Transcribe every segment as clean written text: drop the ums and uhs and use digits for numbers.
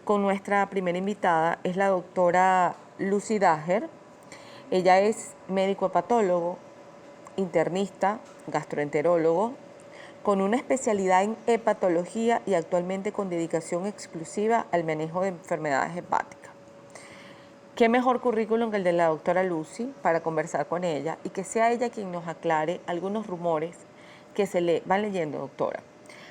con nuestra primera invitada, es la doctora Lucy Dager. Ella es médico hepatólogo, internista, gastroenterólogo, con una especialidad en hepatología y actualmente con dedicación exclusiva al manejo de enfermedades hepáticas. ¿Qué mejor currículum que el de la doctora Lucy para conversar con ella y que sea ella quien nos aclare algunos rumores que se van leyendo, doctora?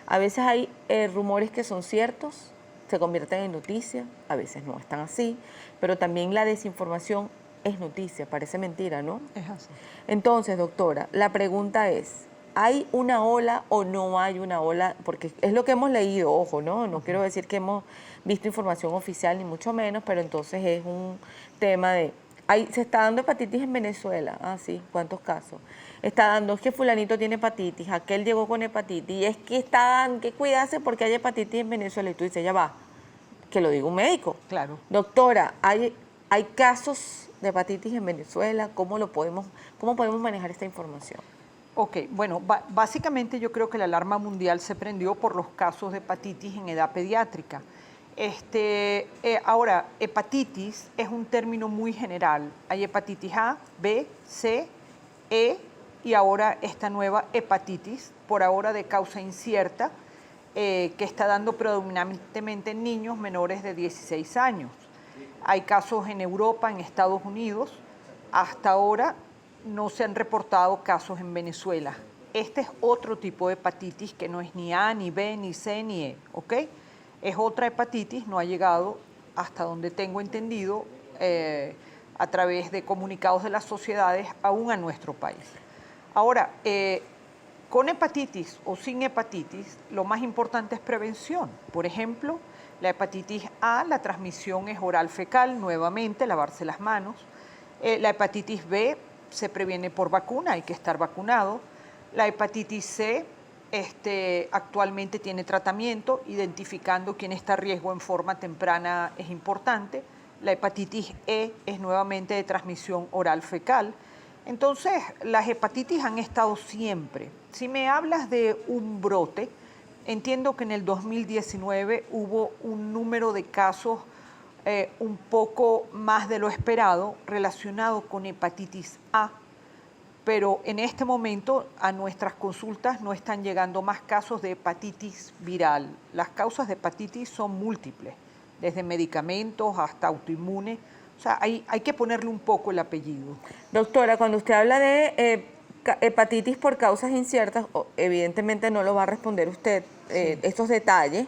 A veces hay rumores que son ciertos, se convierten en noticia, a veces no están así, pero también la desinformación es noticia, parece mentira, ¿no? Es así. Entonces, doctora, la pregunta es, ¿hay una ola o no hay una ola? Porque es lo que hemos leído, ojo, ¿no? No quiero decir que hemos visto información oficial, ni mucho menos, pero entonces es un tema de... se está dando hepatitis en Venezuela. Ah, sí, ¿cuántos casos? Está dando, es que fulanito tiene hepatitis, aquel llegó con hepatitis, y es que están, que cuidarse porque hay hepatitis en Venezuela. Y tú dices, ya va, que lo diga un médico. Claro. Doctora, hay casos de hepatitis en Venezuela, ¿cómo podemos manejar esta información? Ok, bueno, básicamente yo creo que la alarma mundial se prendió por los casos de hepatitis en edad pediátrica. Ahora, hepatitis es un término muy general. Hay hepatitis A, B, C, E y ahora esta nueva hepatitis, por ahora de causa incierta, que está dando predominantemente en niños menores de 16 años. Hay casos en Europa, en Estados Unidos. Hasta ahora no se han reportado casos en Venezuela. Este es otro tipo de hepatitis que no es ni A, ni B, ni C, ni E, ¿ok? Es otra hepatitis, no ha llegado, hasta donde tengo entendido, a través de comunicados de las sociedades, aún a nuestro país. Ahora, con hepatitis o sin hepatitis, lo más importante es prevención. Por ejemplo, la hepatitis A, la transmisión es oral fecal, nuevamente, lavarse las manos. La hepatitis B se previene por vacuna, hay que estar vacunado. La hepatitis C actualmente tiene tratamiento, identificando quién está a riesgo en forma temprana es importante. La hepatitis E es nuevamente de transmisión oral fecal. Entonces, las hepatitis han estado siempre. Si me hablas de un brote, entiendo que en el 2019 hubo un número de casos un poco más de lo esperado relacionado con hepatitis A, pero en este momento a nuestras consultas no están llegando más casos de hepatitis viral. Las causas de hepatitis son múltiples, desde medicamentos hasta autoinmune. O sea, hay que ponerle un poco el apellido. Doctora, cuando usted habla de hepatitis por causas inciertas, evidentemente no lo va a responder usted estos detalles,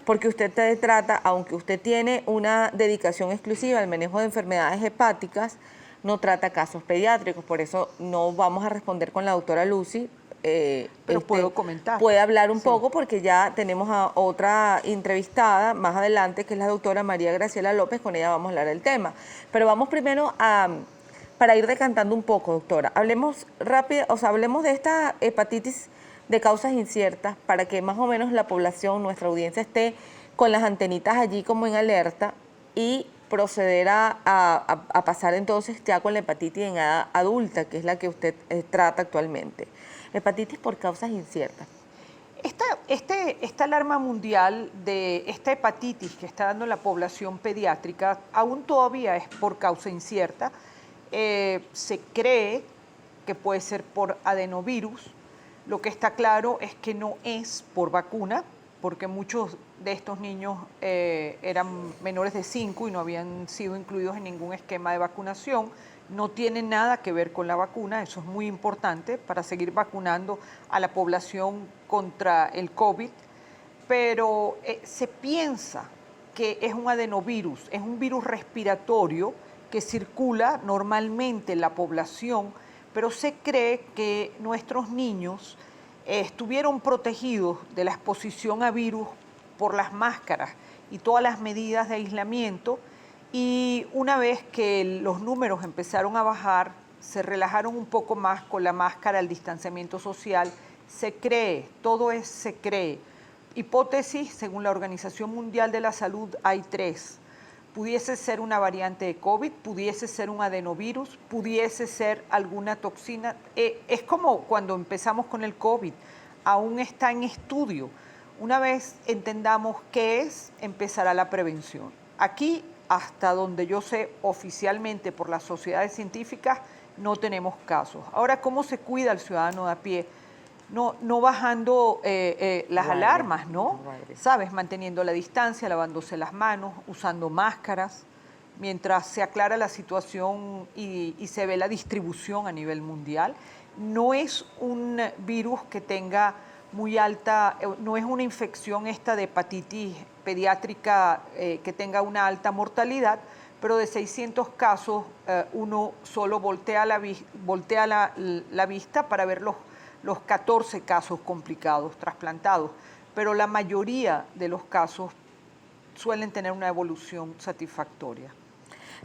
porque usted trata, aunque usted tiene una dedicación exclusiva al manejo de enfermedades hepáticas, no trata casos pediátricos, por eso no vamos a responder con la doctora Lucy. Pero puedo comentar. Puede hablar un poco porque ya tenemos a otra entrevistada más adelante, que es la doctora María Graciela López, con ella vamos a hablar del tema. Pero vamos primero para ir decantando un poco, doctora. Hablemos rápido, hablemos de esta hepatitis de causas inciertas para que más o menos la población, nuestra audiencia, esté con las antenitas allí como en alerta y proceder a pasar entonces ya con la hepatitis en edad adulta, que es la que usted trata actualmente. Hepatitis por causas inciertas. Esta alarma mundial de esta hepatitis que está dando la población pediátrica aún todavía es por causa incierta. Se cree que puede ser por adenovirus. Lo que está claro es que no es por vacuna, porque muchos de estos niños eran menores de 5 y no habían sido incluidos en ningún esquema de vacunación. No tiene nada que ver con la vacuna, eso es muy importante para seguir vacunando a la población contra el COVID, pero se piensa que es un adenovirus, es un virus respiratorio que circula normalmente en la población, pero se cree que nuestros niños estuvieron protegidos de la exposición a virus por las máscaras y todas las medidas de aislamiento, y una vez que los números empezaron a bajar, se relajaron un poco más con la máscara, el distanciamiento social. Se cree, se cree. Hipótesis, según la Organización Mundial de la Salud, hay 3. Pudiese ser una variante de COVID, pudiese ser un adenovirus, pudiese ser alguna toxina. Es como cuando empezamos con el COVID, aún está en estudio. Una vez entendamos qué es, empezará la prevención. Aquí, hasta donde yo sé oficialmente por las sociedades científicas, no tenemos casos. Ahora, ¿cómo se cuida el ciudadano de a pie? No bajando las alarmas, ¿no? ¿Sabes? Manteniendo la distancia, lavándose las manos, usando máscaras, mientras se aclara la situación y se ve la distribución a nivel mundial. No es un virus que tenga muy alta, no es una infección esta de hepatitis pediátrica que tenga una alta mortalidad, pero de 600 casos uno solo voltea la vista para ver los 14 casos complicados, trasplantados, pero la mayoría de los casos suelen tener una evolución satisfactoria.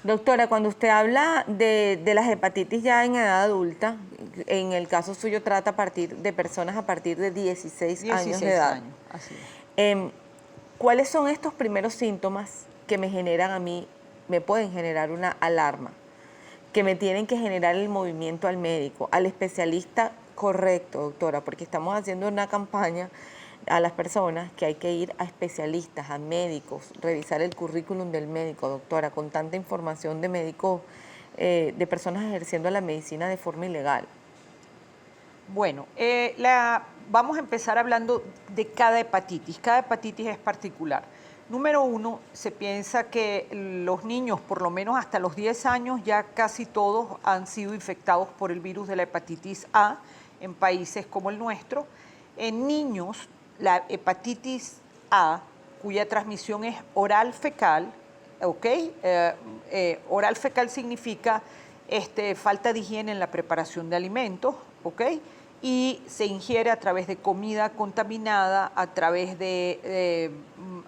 Doctora, cuando usted habla de las hepatitis ya en edad adulta, en el caso suyo trata de personas a partir de 16 años de edad. Años, así es. ¿Cuáles son estos primeros síntomas que me generan a mí, me pueden generar una alarma, que me tienen que generar el movimiento al médico, al especialista correcto, doctora? Porque estamos haciendo una campaña a las personas que hay que ir a especialistas, a médicos, revisar el currículum del médico, doctora, con tanta información de médicos, de personas ejerciendo la medicina de forma ilegal. Bueno, vamos a empezar hablando de cada hepatitis. Cada hepatitis es particular. Número uno, se piensa que los niños, por lo menos hasta los 10 años, ya casi todos han sido infectados por el virus de la hepatitis A en países como el nuestro. En niños, la hepatitis A, cuya transmisión es oral fecal, ¿ok? Oral fecal significa falta de higiene en la preparación de alimentos, ¿ok? Y se ingiere a través de comida contaminada, a través de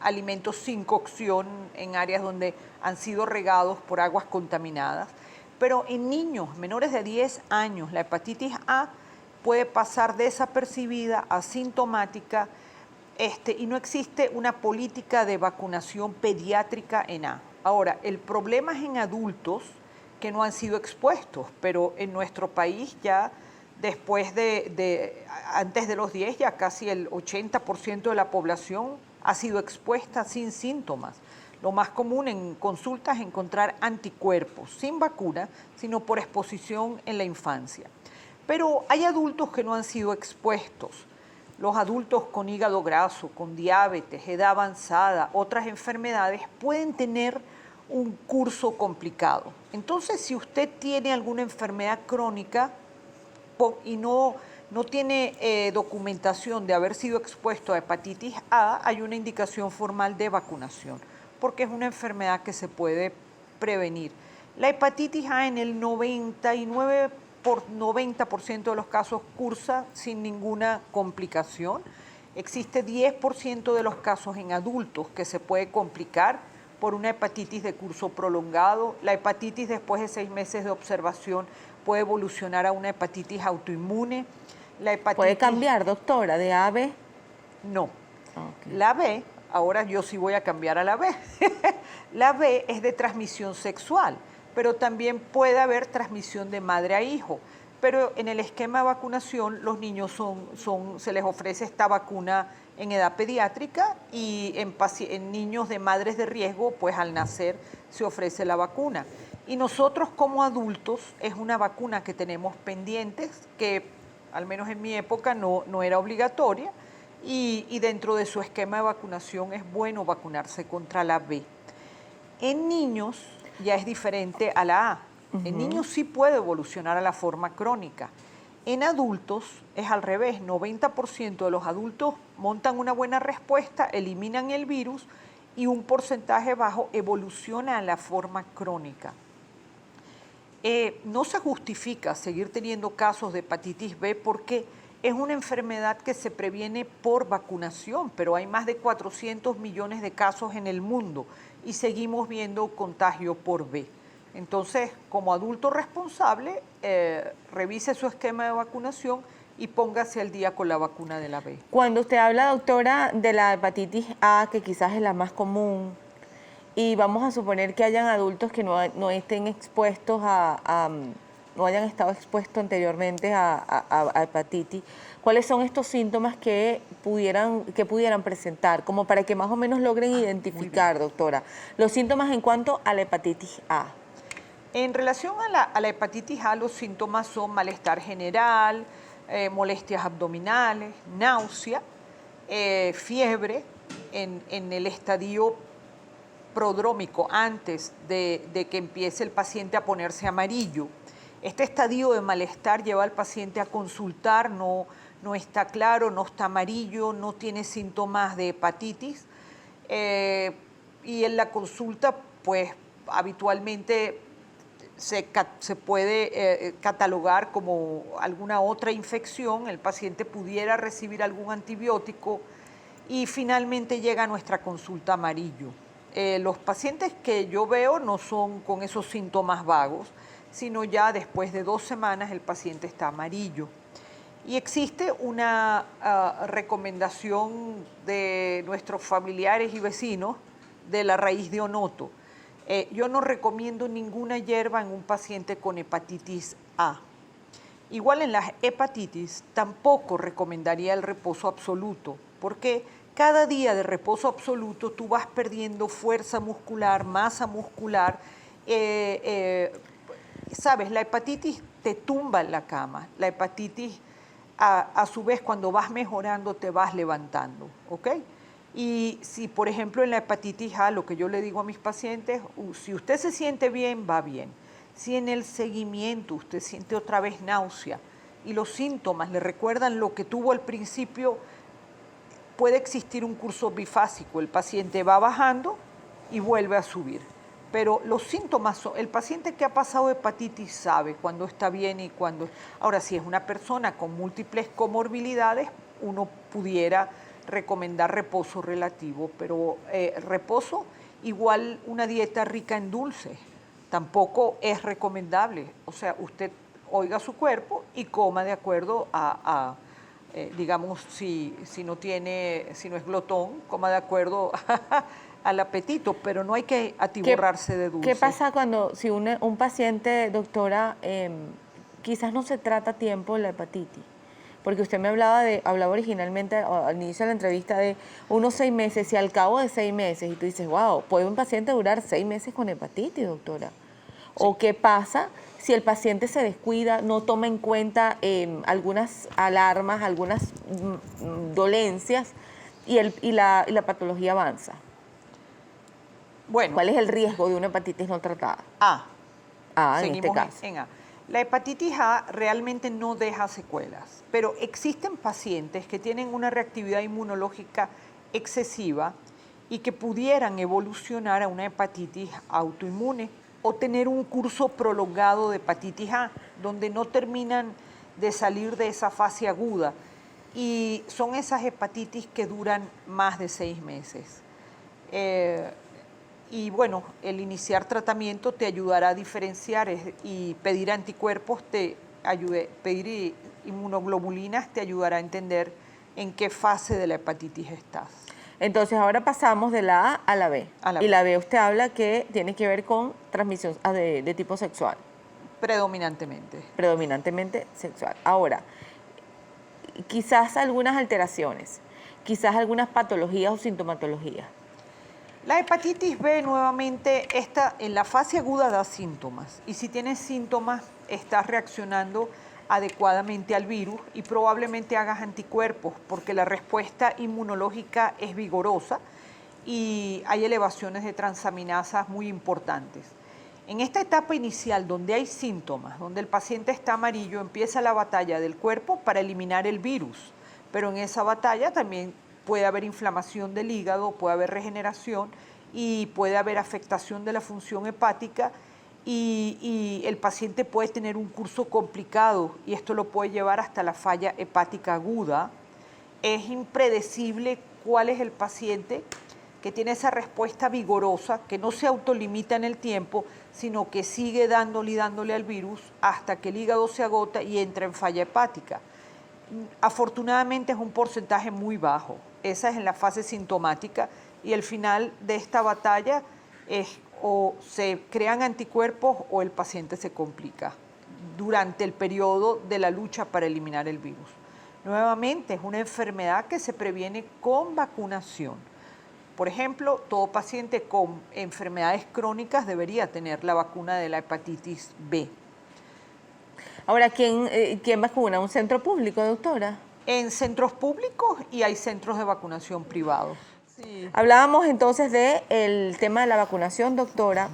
alimentos sin cocción en áreas donde han sido regados por aguas contaminadas. Pero en niños menores de 10 años, la hepatitis A puede pasar desapercibida, asintomática, y no existe una política de vacunación pediátrica en A. Ahora, el problema es en adultos que no han sido expuestos, pero en nuestro país ya después antes de los 10, ya casi el 80% de la población ha sido expuesta sin síntomas. Lo más común en consultas es encontrar anticuerpos, sin vacuna, sino por exposición en la infancia. Pero hay adultos que no han sido expuestos. Los adultos con hígado graso, con diabetes, edad avanzada, otras enfermedades, pueden tener un curso complicado. Entonces, si usted tiene alguna enfermedad crónica y no tiene documentación de haber sido expuesto a hepatitis A, hay una indicación formal de vacunación, porque es una enfermedad que se puede prevenir. La hepatitis A en el 90% de los casos cursa sin ninguna complicación. Existe 10% de los casos en adultos que se puede complicar por una hepatitis de curso prolongado. La hepatitis después de 6 meses de observación puede evolucionar a una hepatitis autoinmune. ¿Puede cambiar, doctora, de A a B? No. Okay. La B, ahora yo sí voy a cambiar a la B. La B es de transmisión sexual, pero también puede haber transmisión de madre a hijo. Pero en el esquema de vacunación, los niños se les ofrece esta vacuna en edad pediátrica y en niños de madres de riesgo, pues al nacer se ofrece la vacuna. Y nosotros como adultos es una vacuna que tenemos pendientes, que al menos en mi época no era obligatoria, y dentro de su esquema de vacunación es bueno vacunarse contra la B. En niños ya es diferente a la A. En niños sí puede evolucionar a la forma crónica. En adultos es al revés, 90% de los adultos montan una buena respuesta, eliminan el virus y un porcentaje bajo evoluciona a la forma crónica. No se justifica seguir teniendo casos de hepatitis B porque es una enfermedad que se previene por vacunación, pero hay más de 400 millones de casos en el mundo y seguimos viendo contagio por B. Entonces, como adulto responsable, revise su esquema de vacunación y póngase al día con la vacuna de la B. Cuando usted habla, doctora, de la hepatitis A, que quizás es la más común, y vamos a suponer que hayan adultos que no estén expuestos a o hayan estado expuestos anteriormente a hepatitis, ¿cuáles son estos síntomas que pudieran presentar? Como para que más o menos logren identificar, doctora, los síntomas en cuanto a la hepatitis A. En relación a la hepatitis A, los síntomas son malestar general, molestias abdominales, náusea, fiebre en el estadio prodrómico, antes de que empiece el paciente a ponerse amarillo. Este estadio de malestar lleva al paciente a consultar, no está claro, no está amarillo, no tiene síntomas de hepatitis. Y en la consulta, pues habitualmente se puede catalogar como alguna otra infección, el paciente pudiera recibir algún antibiótico y finalmente llega a nuestra consulta amarillo. Los pacientes que yo veo no son con esos síntomas vagos, sino ya después de 2 semanas el paciente está amarillo. Y existe una recomendación de nuestros familiares y vecinos de la raíz de onoto. Yo no recomiendo ninguna hierba en un paciente con hepatitis A. Igual en las hepatitis tampoco recomendaría el reposo absoluto, porque cada día de reposo absoluto tú vas perdiendo fuerza muscular, masa muscular. Sabes, la hepatitis te tumba en la cama. La hepatitis, a su vez, cuando vas mejorando, te vas levantando, ¿ok? Y si, por ejemplo, en la hepatitis A, lo que yo le digo a mis pacientes, si usted se siente bien, va bien. Si en el seguimiento usted siente otra vez náusea y los síntomas le recuerdan lo que tuvo al principio, puede existir un curso bifásico. El paciente va bajando y vuelve a subir. Pero los síntomas son, el paciente que ha pasado hepatitis sabe cuándo está bien y cuándo. Ahora, si es una persona con múltiples comorbilidades, uno pudiera recomendar reposo relativo, pero reposo igual una dieta rica en dulces tampoco es recomendable. O sea, usted oiga su cuerpo y coma de acuerdo digamos, si no es glotón, coma de acuerdo al apetito, pero no hay que atiborrarse de dulce. ¿Qué pasa cuando, si un paciente, doctora, quizás no se trata a tiempo la hepatitis? Porque usted me hablaba originalmente al inicio de la entrevista de unos 6 meses y al cabo de 6 meses, y tú dices, wow, ¿puede un paciente durar 6 meses con hepatitis, doctora? Sí. ¿O qué pasa si el paciente se descuida, no toma en cuenta algunas alarmas, algunas dolencias y la patología avanza? Bueno. ¿Cuál es el riesgo de una hepatitis no tratada? En este caso. En A. La hepatitis A realmente no deja secuelas, pero existen pacientes que tienen una reactividad inmunológica excesiva y que pudieran evolucionar a una hepatitis autoinmune o tener un curso prolongado de hepatitis A, donde no terminan de salir de esa fase aguda. Y son esas hepatitis que duran más de 6 meses. Y bueno, el iniciar tratamiento te ayudará a diferenciar y pedir anticuerpos, pedir inmunoglobulinas te ayudará a entender en qué fase de la hepatitis estás. Entonces ahora pasamos de la A a la B. Y la B usted habla que tiene que ver con transmisión de tipo sexual. Predominantemente. Predominantemente sexual. Ahora, quizás algunas alteraciones, quizás algunas patologías o sintomatologías. La hepatitis B nuevamente en la fase aguda da síntomas y si tienes síntomas estás reaccionando adecuadamente al virus y probablemente hagas anticuerpos porque la respuesta inmunológica es vigorosa y hay elevaciones de transaminasas muy importantes. En esta etapa inicial donde hay síntomas, donde el paciente está amarillo, empieza la batalla del cuerpo para eliminar el virus, pero en esa batalla también puede haber inflamación del hígado, puede haber regeneración y puede haber afectación de la función hepática y el paciente puede tener un curso complicado y esto lo puede llevar hasta la falla hepática aguda. Es impredecible cuál es el paciente que tiene esa respuesta vigorosa, que no se autolimita en el tiempo, sino que sigue dándole y dándole al virus hasta que el hígado se agota y entra en falla hepática. Afortunadamente es un porcentaje muy bajo. Esa es en la fase sintomática y el final de esta batalla es o se crean anticuerpos o el paciente se complica. durante el periodo de la lucha para eliminar el virus. Nuevamente, es una enfermedad que se previene con vacunación. Por ejemplo, todo paciente con enfermedades crónicas debería tener la vacuna de la hepatitis B. Ahora, ¿quién vacuna? ¿Un centro público, doctora? En centros públicos y hay centros de vacunación privados. Sí. Hablábamos entonces del tema de la vacunación, doctora,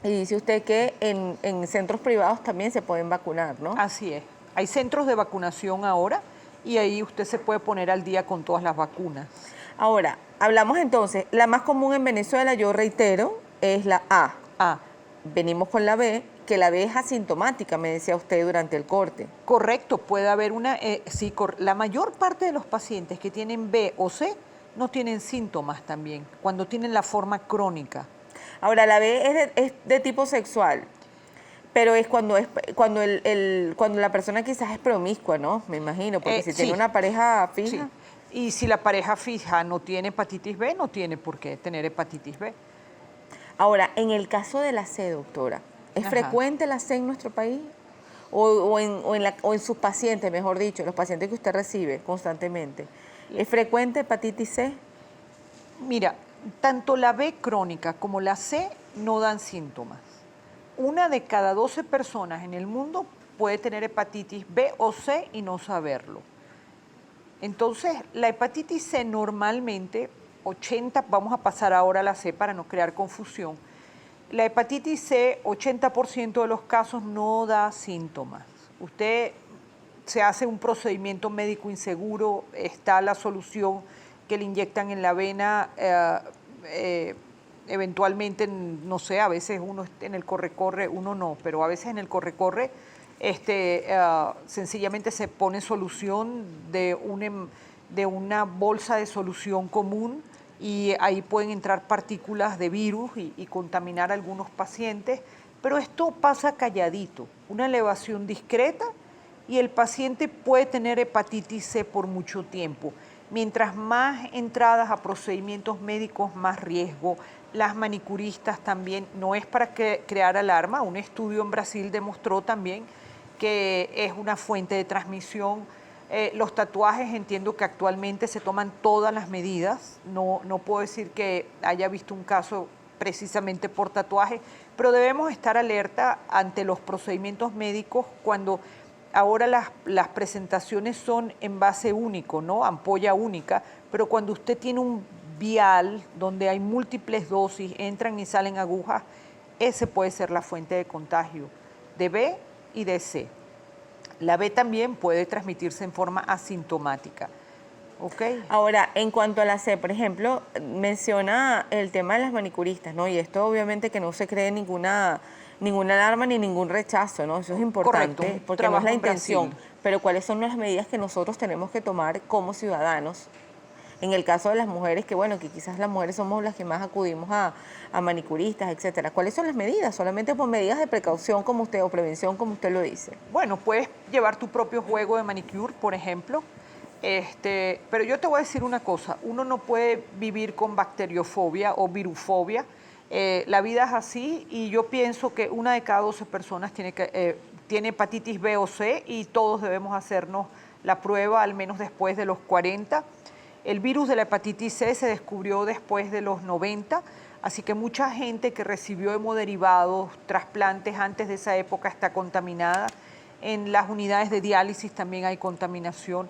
y dice usted que en centros privados también se pueden vacunar, ¿no? Así es. Hay centros de vacunación ahora y ahí usted se puede poner al día con todas las vacunas. Ahora, hablamos entonces, la más común en Venezuela, yo reitero, es la A. A. Venimos con la B, que la B es asintomática, me decía usted durante el corte. Correcto, puede haber una, sí, la mayor parte de los pacientes que tienen B o C no tienen síntomas también, cuando tienen la forma crónica. Ahora, la B es de tipo sexual, pero es cuando la persona quizás es promiscua, ¿no? Me imagino, porque si tiene una pareja fija. Sí. Y si la pareja fija no tiene hepatitis B, no tiene por qué tener hepatitis B. Ahora, en el caso de la C, doctora, ¿es frecuente la C en nuestro país? O en sus pacientes, mejor dicho, los pacientes que usted recibe constantemente. ¿Es frecuente hepatitis C? Mira, tanto la B crónica como la C no dan síntomas. 1 de cada 12 personas en el mundo puede tener hepatitis B o C y no saberlo. Entonces, la hepatitis C normalmente, 80, vamos a pasar ahora a la C para no crear confusión. La hepatitis C, 80% de los casos no da síntomas. Usted se hace un procedimiento médico inseguro, está la solución que le inyectan en la vena, eventualmente, no sé, a veces uno en el corre-corre, uno no, pero a veces en el corre-corre sencillamente se pone solución de una bolsa de solución común y ahí pueden entrar partículas de virus y contaminar a algunos pacientes, pero esto pasa calladito, una elevación discreta y el paciente puede tener hepatitis C por mucho tiempo. Mientras más entradas a procedimientos médicos, más riesgo. Las manicuristas también, no es para crear alarma, un estudio en Brasil demostró también que es una fuente de transmisión. Los tatuajes, entiendo que actualmente se toman todas las medidas, no puedo decir que haya visto un caso precisamente por tatuaje, pero debemos estar alerta ante los procedimientos médicos cuando ahora las presentaciones son en base único, ¿no? Ampolla única, pero cuando usted tiene un vial donde hay múltiples dosis, entran y salen agujas, ese puede ser la fuente de contagio de B y de C. La B también puede transmitirse en forma asintomática. ¿Okay? Ahora, en cuanto a la C, por ejemplo, menciona el tema de las manicuristas, ¿no? Y esto obviamente que no se cree ninguna alarma ni ningún rechazo, ¿no? Eso es importante. Correcto, porque no es la intención. Pero ¿cuáles son las medidas que nosotros tenemos que tomar como ciudadanos? En el caso de las mujeres, que bueno, que quizás las mujeres somos las que más acudimos a manicuristas, etcétera. ¿Cuáles son las medidas? Solamente por medidas de precaución como usted, o prevención como usted lo dice. Bueno, puedes llevar tu propio juego de manicure, por ejemplo. Pero yo te voy a decir una cosa, uno no puede vivir con bacteriofobia o virufobia. La vida es así y yo pienso que 1 de cada 12 personas tiene hepatitis B o C y todos debemos hacernos la prueba al menos después de los 40. El virus de la hepatitis C se descubrió después de los 90, así que mucha gente que recibió hemoderivados, trasplantes antes de esa época está contaminada. En las unidades de diálisis también hay contaminación.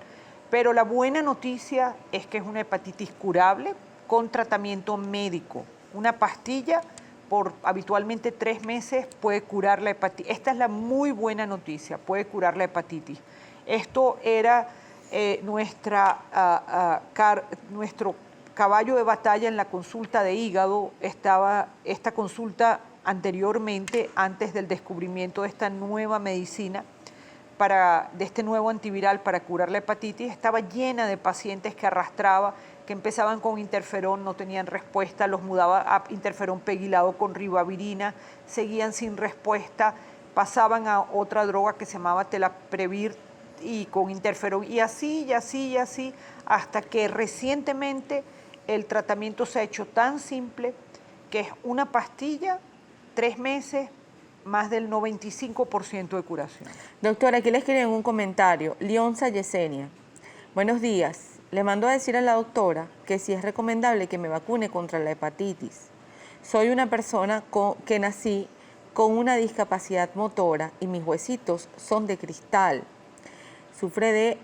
Pero la buena noticia es que es una hepatitis curable con tratamiento médico. Una pastilla por habitualmente 3 meses puede curar la hepatitis. Esta es la muy buena noticia, puede curar la hepatitis. Esto era nuestro caballo de batalla en la consulta de hígado. Estaba esta consulta anteriormente, antes del descubrimiento de esta nueva medicina, de este nuevo antiviral para curar la hepatitis, estaba llena de pacientes que arrastraba, que empezaban con interferón, no tenían respuesta, los mudaba a interferón pegilado con ribavirina, seguían sin respuesta, pasaban a otra droga que se llamaba telaprevir y con interferón, y así, y así, y así, hasta que recientemente el tratamiento se ha hecho tan simple que es una pastilla, 3 meses, más del 95% de curación. Doctora, aquí le escriben un comentario. Leonza Yesenia. Buenos días. Le mando a decir a la doctora que si es recomendable que me vacune contra la hepatitis. Soy una persona que nací con una discapacidad motora y mis huesitos son de cristal. Sufre de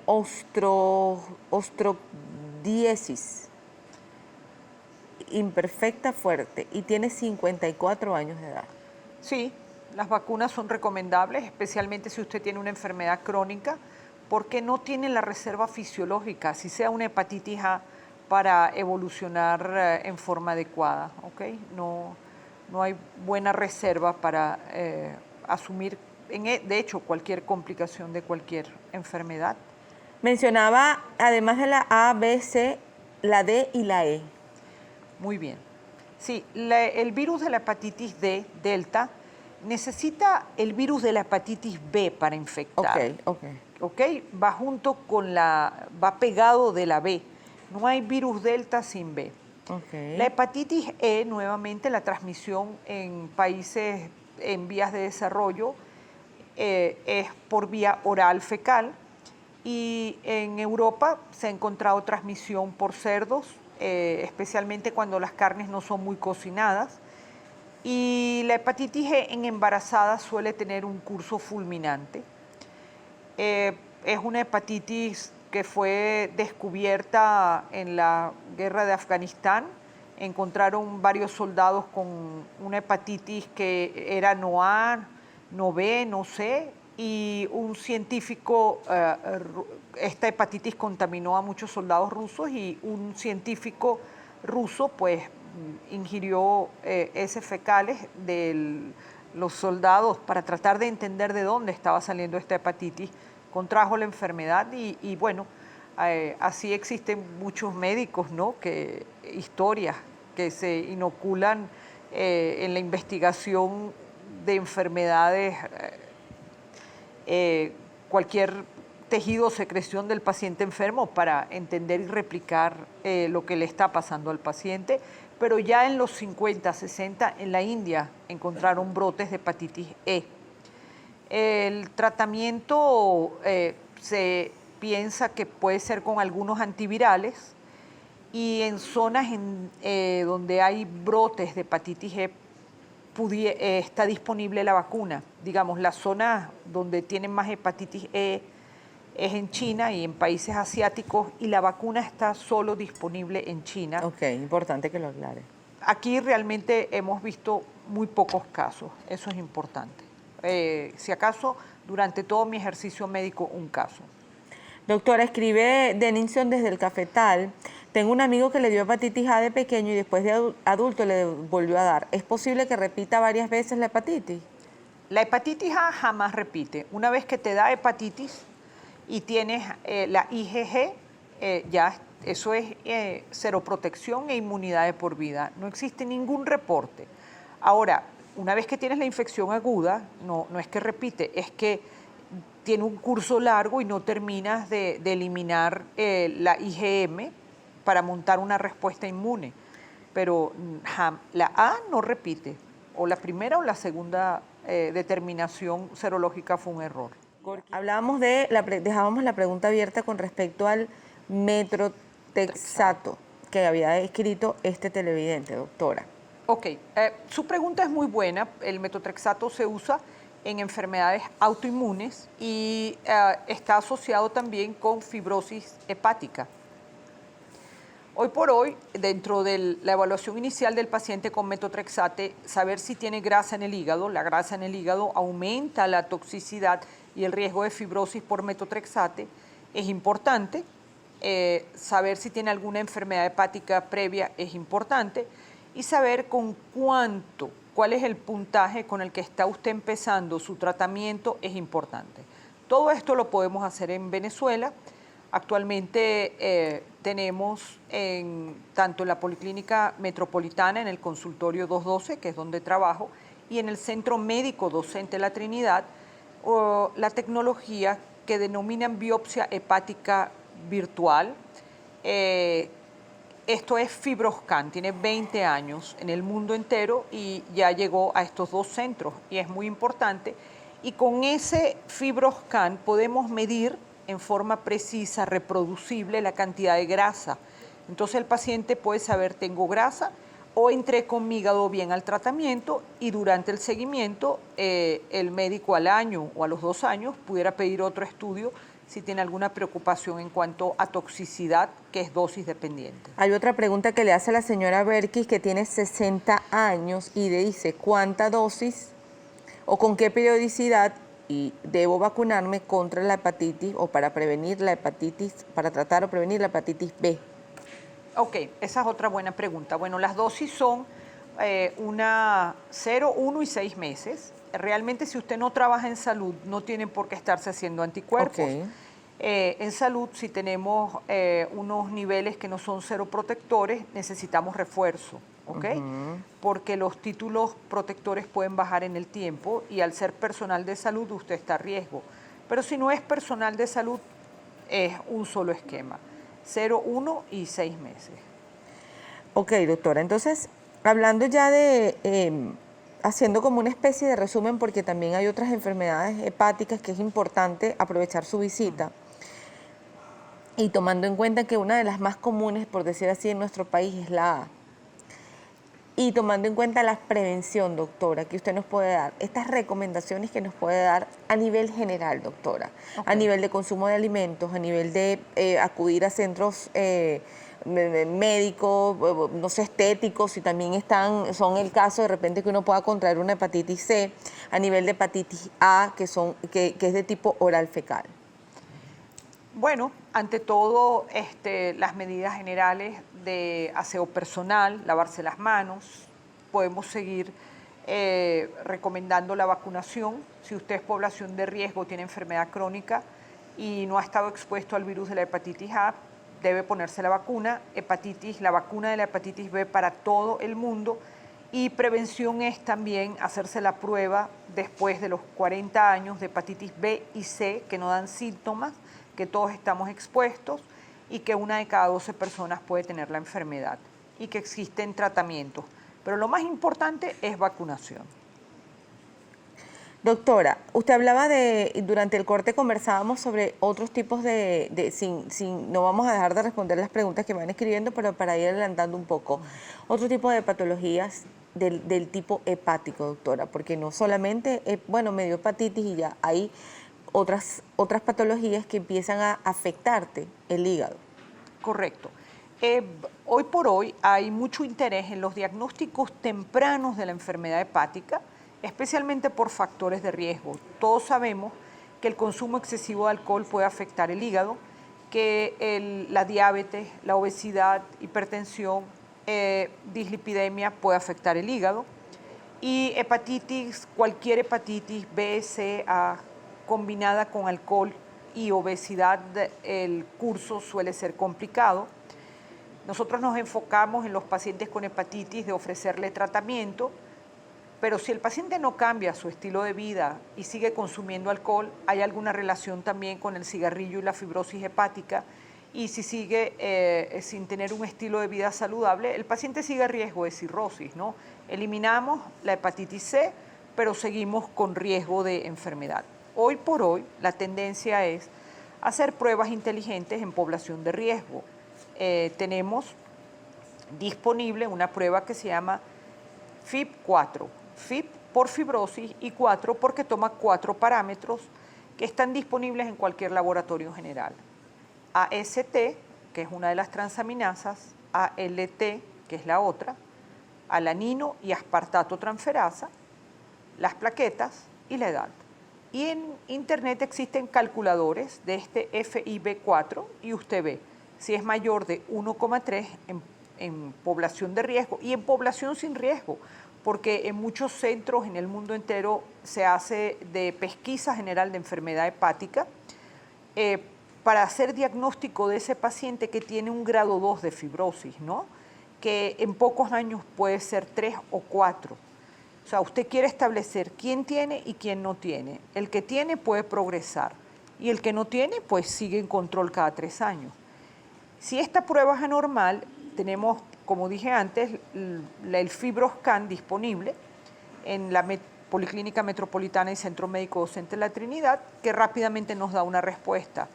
ostrodiesis imperfecta fuerte y tiene 54 años de edad. Sí, las vacunas son recomendables, especialmente si usted tiene una enfermedad crónica, porque no tiene la reserva fisiológica, si sea una hepatitis A, para evolucionar en forma adecuada, ¿ok? No hay buena reserva para asumir, de hecho, cualquier complicación de cualquier enfermedad. Mencionaba, además de la A, B, C, la D y la E. Muy bien. Sí, el virus de la hepatitis D, Delta, necesita el virus de la hepatitis B para infectar. Ok, va junto con va pegado de la B. No hay virus Delta sin B. La hepatitis E, nuevamente, la transmisión en países en vías de desarrollo es por vía oral fecal, y en Europa se ha encontrado transmisión por cerdos, especialmente cuando las carnes no son muy cocinadas. Y la hepatitis E en embarazadas suele tener un curso fulminante. Es una hepatitis que fue descubierta en la guerra de Afganistán. Encontraron varios soldados con una hepatitis que era no A, no B, no C, y un científico, esta hepatitis contaminó a muchos soldados rusos y un científico ruso pues ingirió heces fecales de los soldados para tratar de entender de dónde estaba saliendo esta hepatitis, contrajo la enfermedad y bueno, así existen muchos médicos, ¿no? Historias que se inoculan en la investigación de enfermedades, cualquier tejido o secreción del paciente enfermo para entender y replicar lo que le está pasando al paciente. Pero ya en los 50, 60, en la India encontraron brotes de hepatitis E. El tratamiento se piensa que puede ser con algunos antivirales, y en zonas donde hay brotes de hepatitis E está disponible la vacuna. Digamos, las zonas donde tienen más hepatitis E es en China y en países asiáticos, y la vacuna está solo disponible en China. Ok, importante que lo aclare. Aquí realmente hemos visto muy pocos casos, eso es importante. Si acaso, durante todo mi ejercicio médico, un caso. Doctora, escribe Denison desde el Cafetal. Tengo un amigo que le dio hepatitis A de pequeño y después de adulto le volvió a dar. ¿Es posible que repita varias veces la hepatitis? La hepatitis A jamás repite. Una vez que te da hepatitis y tienes la IgG, ya eso es seroprotección e inmunidad de por vida. No existe ningún reporte. Ahora, una vez que tienes la infección aguda, no es que repite, es que tiene un curso largo y no terminas de eliminar la IgM para montar una respuesta inmune. Pero la A no repite, o la primera o la segunda determinación serológica fue un error. Hablábamos dejábamos la pregunta abierta con respecto al metrotexato que había escrito este televidente, doctora. Ok, su pregunta es muy buena. El metotrexato se usa en enfermedades autoinmunes y está asociado también con fibrosis hepática. Hoy por hoy, dentro de la evaluación inicial del paciente con metotrexate, saber si tiene grasa en el hígado. La grasa en el hígado aumenta la toxicidad y el riesgo de fibrosis por metotrexate. Es importante. Saber si tiene alguna enfermedad hepática previa es importante. Y saber con cuál es el puntaje con el que está usted empezando su tratamiento es importante. Todo esto lo podemos hacer en Venezuela. Actualmente tenemos tanto en la Policlínica Metropolitana, en el consultorio 212, que es donde trabajo, y en el Centro Médico Docente La Trinidad, la tecnología que denominan biopsia hepática virtual. Es esto es FibroScan, tiene 20 años en el mundo entero y ya llegó a estos 2 centros y es muy importante. Y con ese FibroScan podemos medir en forma precisa, reproducible, la cantidad de grasa. Entonces el paciente puede saber, tengo grasa o entré con mi hígado bien al tratamiento, y durante el seguimiento el médico al año o a los 2 años pudiera pedir otro estudio si tiene alguna preocupación en cuanto a toxicidad, que es dosis dependiente. Hay otra pregunta que le hace la señora Berkis, que tiene 60 años y le dice cuánta dosis o con qué periodicidad y debo vacunarme contra la hepatitis o para prevenir la hepatitis, para tratar o prevenir la hepatitis B. Ok, esa es otra buena pregunta. Bueno, las dosis son 0, 1 y 6 meses. Realmente, si usted no trabaja en salud, no tiene por qué estarse haciendo anticuerpos. Okay. En salud, si tenemos unos niveles que no son seroprotectores, necesitamos refuerzo, ¿ok? Porque los títulos protectores pueden bajar en el tiempo y al ser personal de salud usted está a riesgo. Pero si no es personal de salud, es un solo esquema, 0, 1 y 6 meses. Ok, doctora, entonces, hablando ya de, haciendo como una especie de resumen, porque también hay otras enfermedades hepáticas que es importante aprovechar su visita. Y tomando en cuenta que una de las más comunes, por decir así, en nuestro país es la A. Y tomando en cuenta la prevención, doctora, que usted nos puede dar, estas recomendaciones que nos puede dar a nivel general, doctora, a nivel de consumo de alimentos, a nivel de acudir a centros médicos, no sé, estéticos, si también son el caso de repente que uno pueda contraer una hepatitis C, a nivel de hepatitis A, que es de tipo oral fecal. Bueno, ante todo, las medidas generales de aseo personal, lavarse las manos, podemos seguir recomendando la vacunación. Si usted es población de riesgo, tiene enfermedad crónica y no ha estado expuesto al virus de la hepatitis A, debe ponerse la vacuna. La vacuna de la hepatitis B para todo el mundo. Y prevención es también hacerse la prueba después de los 40 años de hepatitis B y C, que no dan síntomas, que todos estamos expuestos y que 1 de cada 12 personas puede tener la enfermedad y que existen tratamientos. Pero lo más importante es vacunación. Doctora, usted hablaba durante el corte conversábamos sobre otros tipos no vamos a dejar de responder las preguntas que van escribiendo, pero para ir adelantando un poco, otro tipo de patologías del tipo hepático, doctora, porque no solamente, bueno, me dio hepatitis y ya, hay otras patologías que empiezan a afectarte el hígado. Correcto. Hoy por hoy hay mucho interés en los diagnósticos tempranos de la enfermedad hepática, especialmente por factores de riesgo. Todos sabemos que el consumo excesivo de alcohol puede afectar el hígado, que la diabetes, la obesidad, hipertensión, dislipidemia puede afectar el hígado, y hepatitis, cualquier hepatitis B, C, A, combinada con alcohol y obesidad, el curso suele ser complicado. Nosotros nos enfocamos en los pacientes con hepatitis de ofrecerle tratamiento, pero si el paciente no cambia su estilo de vida y sigue consumiendo alcohol, hay alguna relación también con el cigarrillo y la fibrosis hepática, y si sigue sin tener un estilo de vida saludable, el paciente sigue a riesgo de cirrosis, ¿no? Eliminamos la hepatitis C, pero seguimos con riesgo de enfermedad. Hoy por hoy, la tendencia es hacer pruebas inteligentes en población de riesgo. Tenemos disponible una prueba que se llama FIB4. FIB por fibrosis y 4 porque toma 4 parámetros que están disponibles en cualquier laboratorio general. AST, que es una de las transaminasas, ALT, que es la otra, alanino y aspartato transferasa, las plaquetas y la edad. Y en internet existen calculadores de este FIB4 y usted ve si es mayor de 1,3 en población de riesgo y en población sin riesgo, porque en muchos centros en el mundo entero se hace de pesquisa general de enfermedad hepática para hacer diagnóstico de ese paciente que tiene un grado 2 de fibrosis, ¿no? Que en pocos años puede ser 3 o 4. O sea, usted quiere establecer quién tiene y quién no tiene. El que tiene puede progresar y el que no tiene, pues sigue en control cada 3 años. Si esta prueba es anormal, tenemos, como dije antes, el FibroScan disponible en la Policlínica Metropolitana y Centro Médico Docente de la Trinidad, que rápidamente nos da una respuesta.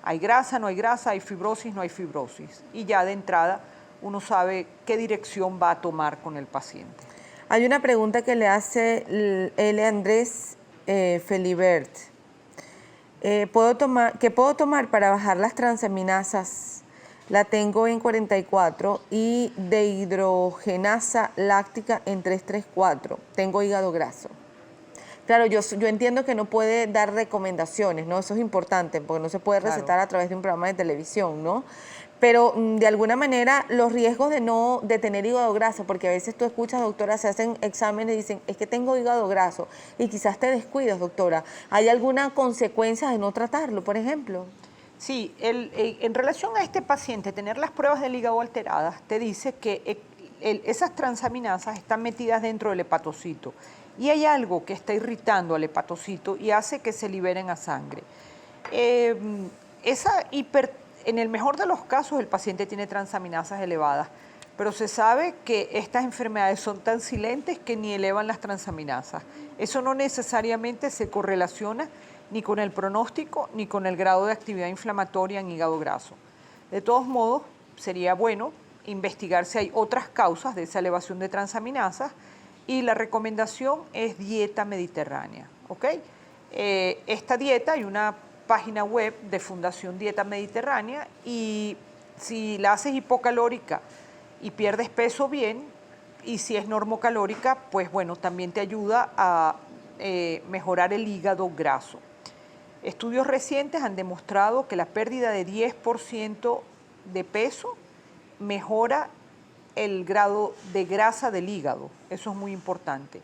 Hay grasa, no hay grasa, hay fibrosis, no hay fibrosis. Y ya de entrada uno sabe qué dirección va a tomar con el paciente. Hay una pregunta que le hace L. Andrés Felibert. ¿Qué puedo tomar para bajar las transaminasas? La tengo en 44 y dehidrogenasa láctica en 334. Tengo hígado graso. Claro, yo entiendo que no puede dar recomendaciones, ¿no? Eso es importante, porque no se puede recetar a través de un programa de televisión, ¿no? Pero de alguna manera los riesgos de tener hígado graso, porque a veces tú escuchas, doctora, se hacen exámenes y dicen, es que tengo hígado graso, y quizás te descuidas, doctora. ¿Hay alguna consecuencia de no tratarlo, por ejemplo? Sí, en relación a este paciente, tener las pruebas del hígado alteradas te dice que esas transaminasas están metidas dentro del hepatocito y hay algo que está irritando al hepatocito y hace que se liberen a sangre. En el mejor de los casos el paciente tiene transaminasas elevadas, pero se sabe que estas enfermedades son tan silentes que ni elevan las transaminasas. Eso no necesariamente se correlaciona ni con el pronóstico ni con el grado de actividad inflamatoria en hígado graso. De todos modos, sería bueno investigar si hay otras causas de esa elevación de transaminasas y la recomendación es dieta mediterránea, ¿ok? Esta dieta, hay una página web de Fundación Dieta Mediterránea y si la haces hipocalórica y pierdes peso bien, y si es normocalórica, pues bueno, también te ayuda a mejorar el hígado graso. Estudios recientes han demostrado que la pérdida de 10% de peso mejora el grado de grasa del hígado, eso es muy importante,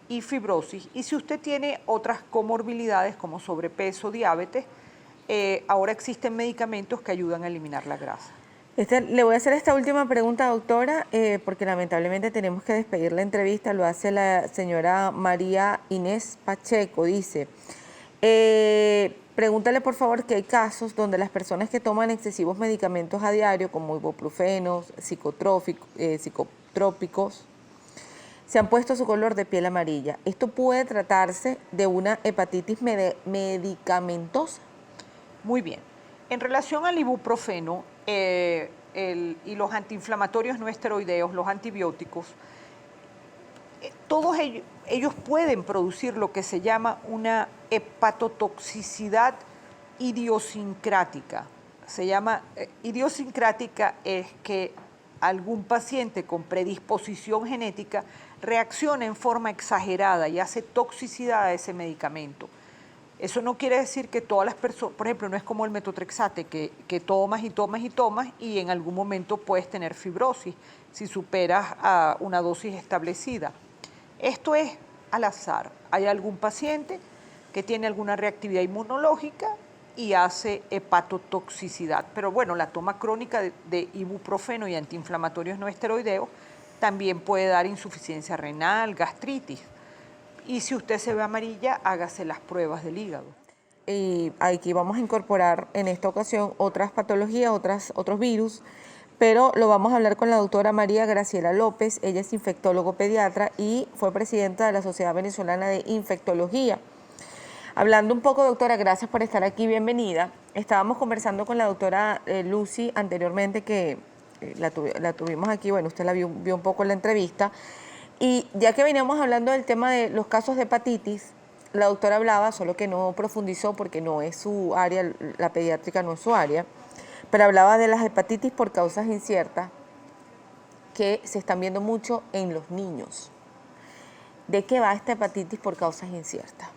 y fibrosis. Y si usted tiene otras comorbilidades como sobrepeso, diabetes, ahora existen medicamentos que ayudan a eliminar la grasa. Le voy a hacer esta última pregunta, doctora, porque lamentablemente tenemos que despedir la entrevista. Lo hace la señora María Inés Pacheco. Dice, pregúntale por favor que hay casos donde las personas que toman excesivos medicamentos a diario, como ibuprofenos, psicotrópicos, se han puesto su color de piel amarilla. ¿Esto puede tratarse de una hepatitis medicamentosa? Muy bien. En relación al ibuprofeno y los antiinflamatorios no esteroideos, los antibióticos, todos ellos pueden producir lo que se llama una hepatotoxicidad idiosincrática. Se llama idiosincrática es que algún paciente con predisposición genética reacciona en forma exagerada y hace toxicidad a ese medicamento. Eso no quiere decir que todas las personas, por ejemplo, no es como el metotrexate, que tomas y tomas y tomas y en algún momento puedes tener fibrosis si superas a una dosis establecida. Esto es al azar. Hay algún paciente que tiene alguna reactividad inmunológica y hace hepatotoxicidad. Pero bueno, la toma crónica de ibuprofeno y antiinflamatorios no esteroideos también puede dar insuficiencia renal, gastritis. Y si usted se ve amarilla, hágase las pruebas del hígado. Y aquí vamos a incorporar en esta ocasión otras patologías, otros virus, pero lo vamos a hablar con la doctora María Graciela López. Ella es infectólogo pediatra y fue presidenta de la Sociedad Venezolana de Infectología. Hablando un poco, doctora, gracias por estar aquí, bienvenida. Estábamos conversando con la doctora Lucy anteriormente, que la tuvimos aquí, bueno, usted la vio un poco en la entrevista. Y ya que veníamos hablando del tema de los casos de hepatitis, la doctora hablaba, solo que no profundizó porque no es su área, la pediátrica no es su área, pero hablaba de las hepatitis por causas inciertas que se están viendo mucho en los niños. ¿De qué va esta hepatitis por causas inciertas?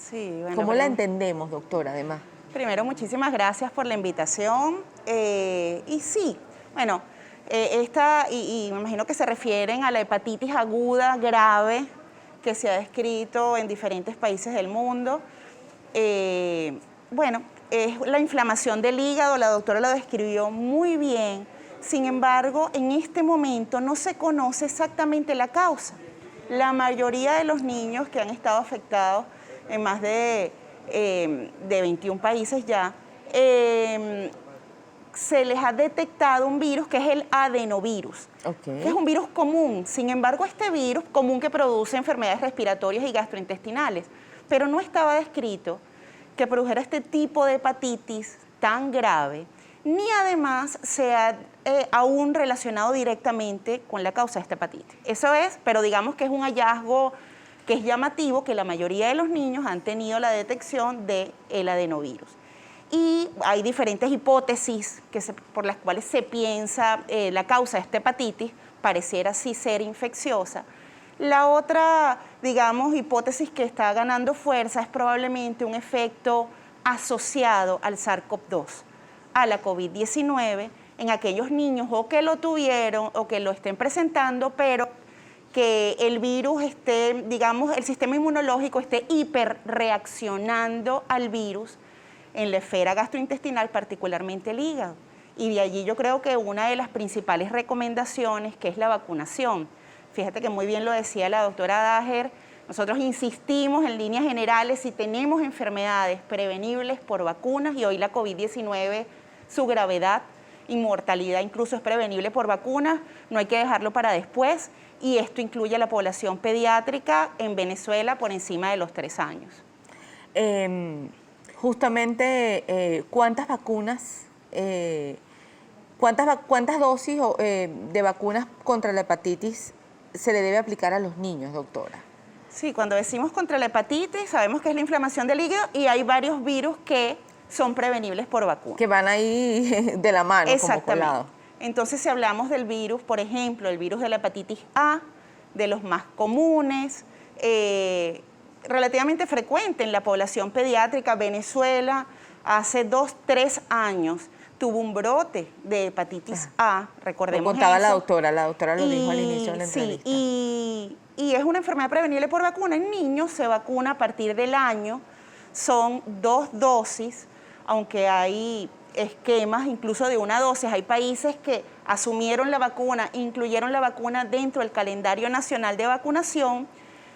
Sí, bueno, ¿Cómo la entendemos, doctora, además? Primero, muchísimas gracias por la invitación. Y sí, bueno, y me imagino que se refieren a la hepatitis aguda grave que se ha descrito en diferentes países del mundo. Bueno, es la inflamación del hígado, la doctora lo describió muy bien. Sin embargo, en este momento no se conoce exactamente la causa. La mayoría de los niños que han estado afectados en más de 21 países ya, se les ha detectado un virus que es el adenovirus, Okay. que es un virus común. Sin embargo, este virus común que produce enfermedades respiratorias y gastrointestinales, pero no estaba descrito que produjera este tipo de hepatitis tan grave, ni además se ha aún relacionado directamente con la causa de esta hepatitis. Eso es, pero digamos que es un hallazgo que es llamativo, que la mayoría de los niños han tenido la detección del adenovirus. Y hay diferentes hipótesis por las cuales se piensa la causa de esta hepatitis, pareciera sí ser infecciosa. La otra, digamos, hipótesis que está ganando fuerza es probablemente un efecto asociado al SARS-CoV-2, a la COVID-19, en aquellos niños o que lo tuvieron o que lo estén presentando, pero que el virus esté, digamos, el sistema inmunológico esté hiperreaccionando al virus en la esfera gastrointestinal, particularmente el hígado. Y de allí yo creo que una de las principales recomendaciones, que es la vacunación. Fíjate que muy bien lo decía la doctora Daher, nosotros insistimos en líneas generales, si tenemos enfermedades prevenibles por vacunas, y hoy la COVID-19, su gravedad y mortalidad incluso es prevenible por vacunas, no hay que dejarlo para después, y esto incluye a la población pediátrica en Venezuela por encima de los 3 años. Justamente, ¿cuántas vacunas, cuántas dosis de vacunas contra la hepatitis se le debe aplicar a los niños, doctora? Sí, cuando decimos contra la hepatitis, sabemos que es la inflamación del hígado y hay varios virus que son prevenibles por vacuna. Que van ahí de la mano, como colado. Entonces, si hablamos del virus, por ejemplo, el virus de la hepatitis A, de los más comunes, relativamente frecuente en la población pediátrica, Venezuela hace 2, 3 años tuvo un brote de hepatitis A, recordemos lo contaba eso. la doctora lo dijo al inicio de la entrevista. Sí, y es una enfermedad prevenible por vacuna. En niños se vacuna a partir del año, son 2 dosis, aunque hay esquemas incluso de 1 dosis. Hay países que asumieron la vacuna, incluyeron la vacuna dentro del calendario nacional de vacunación,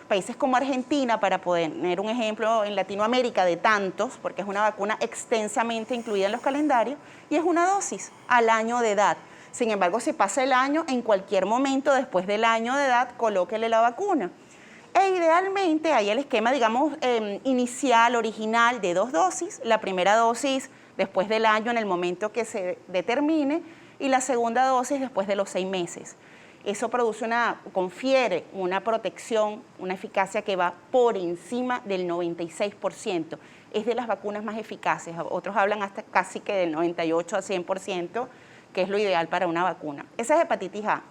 países como Argentina, para poner un ejemplo en Latinoamérica de tantos, porque es una vacuna extensamente incluida en los calendarios, y es 1 dosis al año de edad. Sin embargo, si pasa el año, en cualquier momento después del año de edad, colóquele la vacuna. E idealmente hay el esquema, digamos, inicial, original, de 2 dosis. La primera dosis después del año, en el momento que se determine, y la segunda dosis después de los 6 meses. Eso confiere una protección, una eficacia que va por encima del 96%. Es de las vacunas más eficaces. Otros hablan hasta casi que del 98 a 100%, que es lo ideal para una vacuna. Esa es hepatitis A.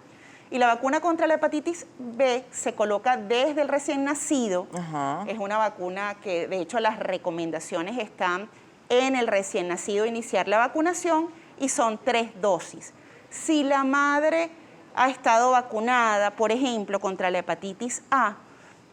Y la vacuna contra la hepatitis B se coloca desde el recién nacido. Ajá. Es una vacuna que, de hecho, las recomendaciones están en el recién nacido iniciar la vacunación, y son 3 dosis. Si la madre ha estado vacunada, por ejemplo, contra la hepatitis A,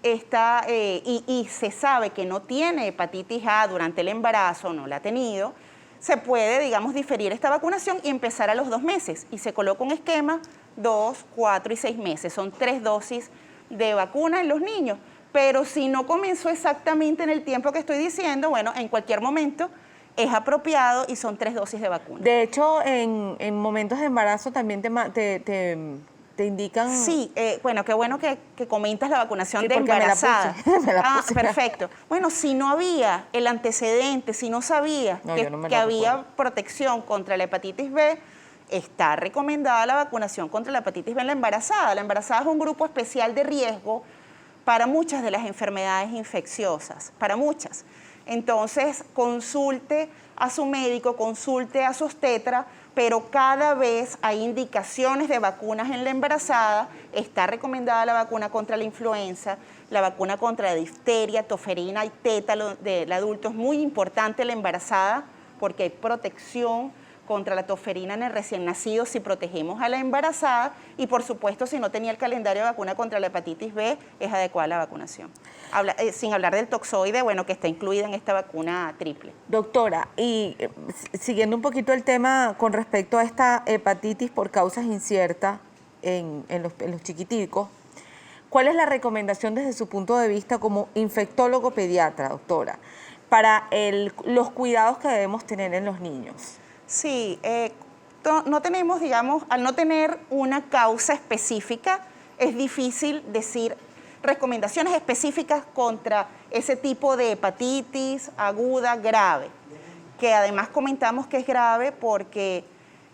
y se sabe que no tiene hepatitis A durante el embarazo, no la ha tenido, se puede, digamos, diferir esta vacunación y empezar a los 2 meses. Y se coloca un esquema 2, 4 y 6 meses. Son 3 dosis de vacuna en los niños. Pero si no comenzó exactamente en el tiempo que estoy diciendo, bueno, en cualquier momento es apropiado y son 3 dosis de vacuna. De hecho, en momentos de embarazo también te indican... Sí, bueno, qué bueno que comentas la vacunación Sí, de porque embarazada. me la puse. Perfecto. Bueno, si no había el antecedente, si no sabía yo no me que la había recuerdo. protección contra la hepatitis B, está recomendada la vacunación contra la hepatitis B en la embarazada. La embarazada es un grupo especial de riesgo para muchas de las enfermedades infecciosas, para muchas. Entonces, consulte a su médico, consulte a su obstetra, pero cada vez hay indicaciones de vacunas en la embarazada. Está recomendada la vacuna contra la influenza, la vacuna contra la difteria, toferina y tétano del adulto. Es muy importante la embarazada porque hay protección contra la toferina en el recién nacido si protegemos a la embarazada, y por supuesto si no tenía el calendario de vacuna contra la hepatitis B, es adecuada la vacunación. Sin hablar del toxoide, bueno, que está incluida en esta vacuna triple. Doctora, y siguiendo un poquito el tema con respecto a esta hepatitis por causas inciertas en los chiquiticos, ¿cuál es la recomendación desde su punto de vista como infectólogo pediatra, doctora, para los cuidados que debemos tener en los niños? Sí, no tenemos, digamos, al no tener una causa específica, es difícil decir recomendaciones específicas contra ese tipo de hepatitis aguda grave, que además comentamos que es grave porque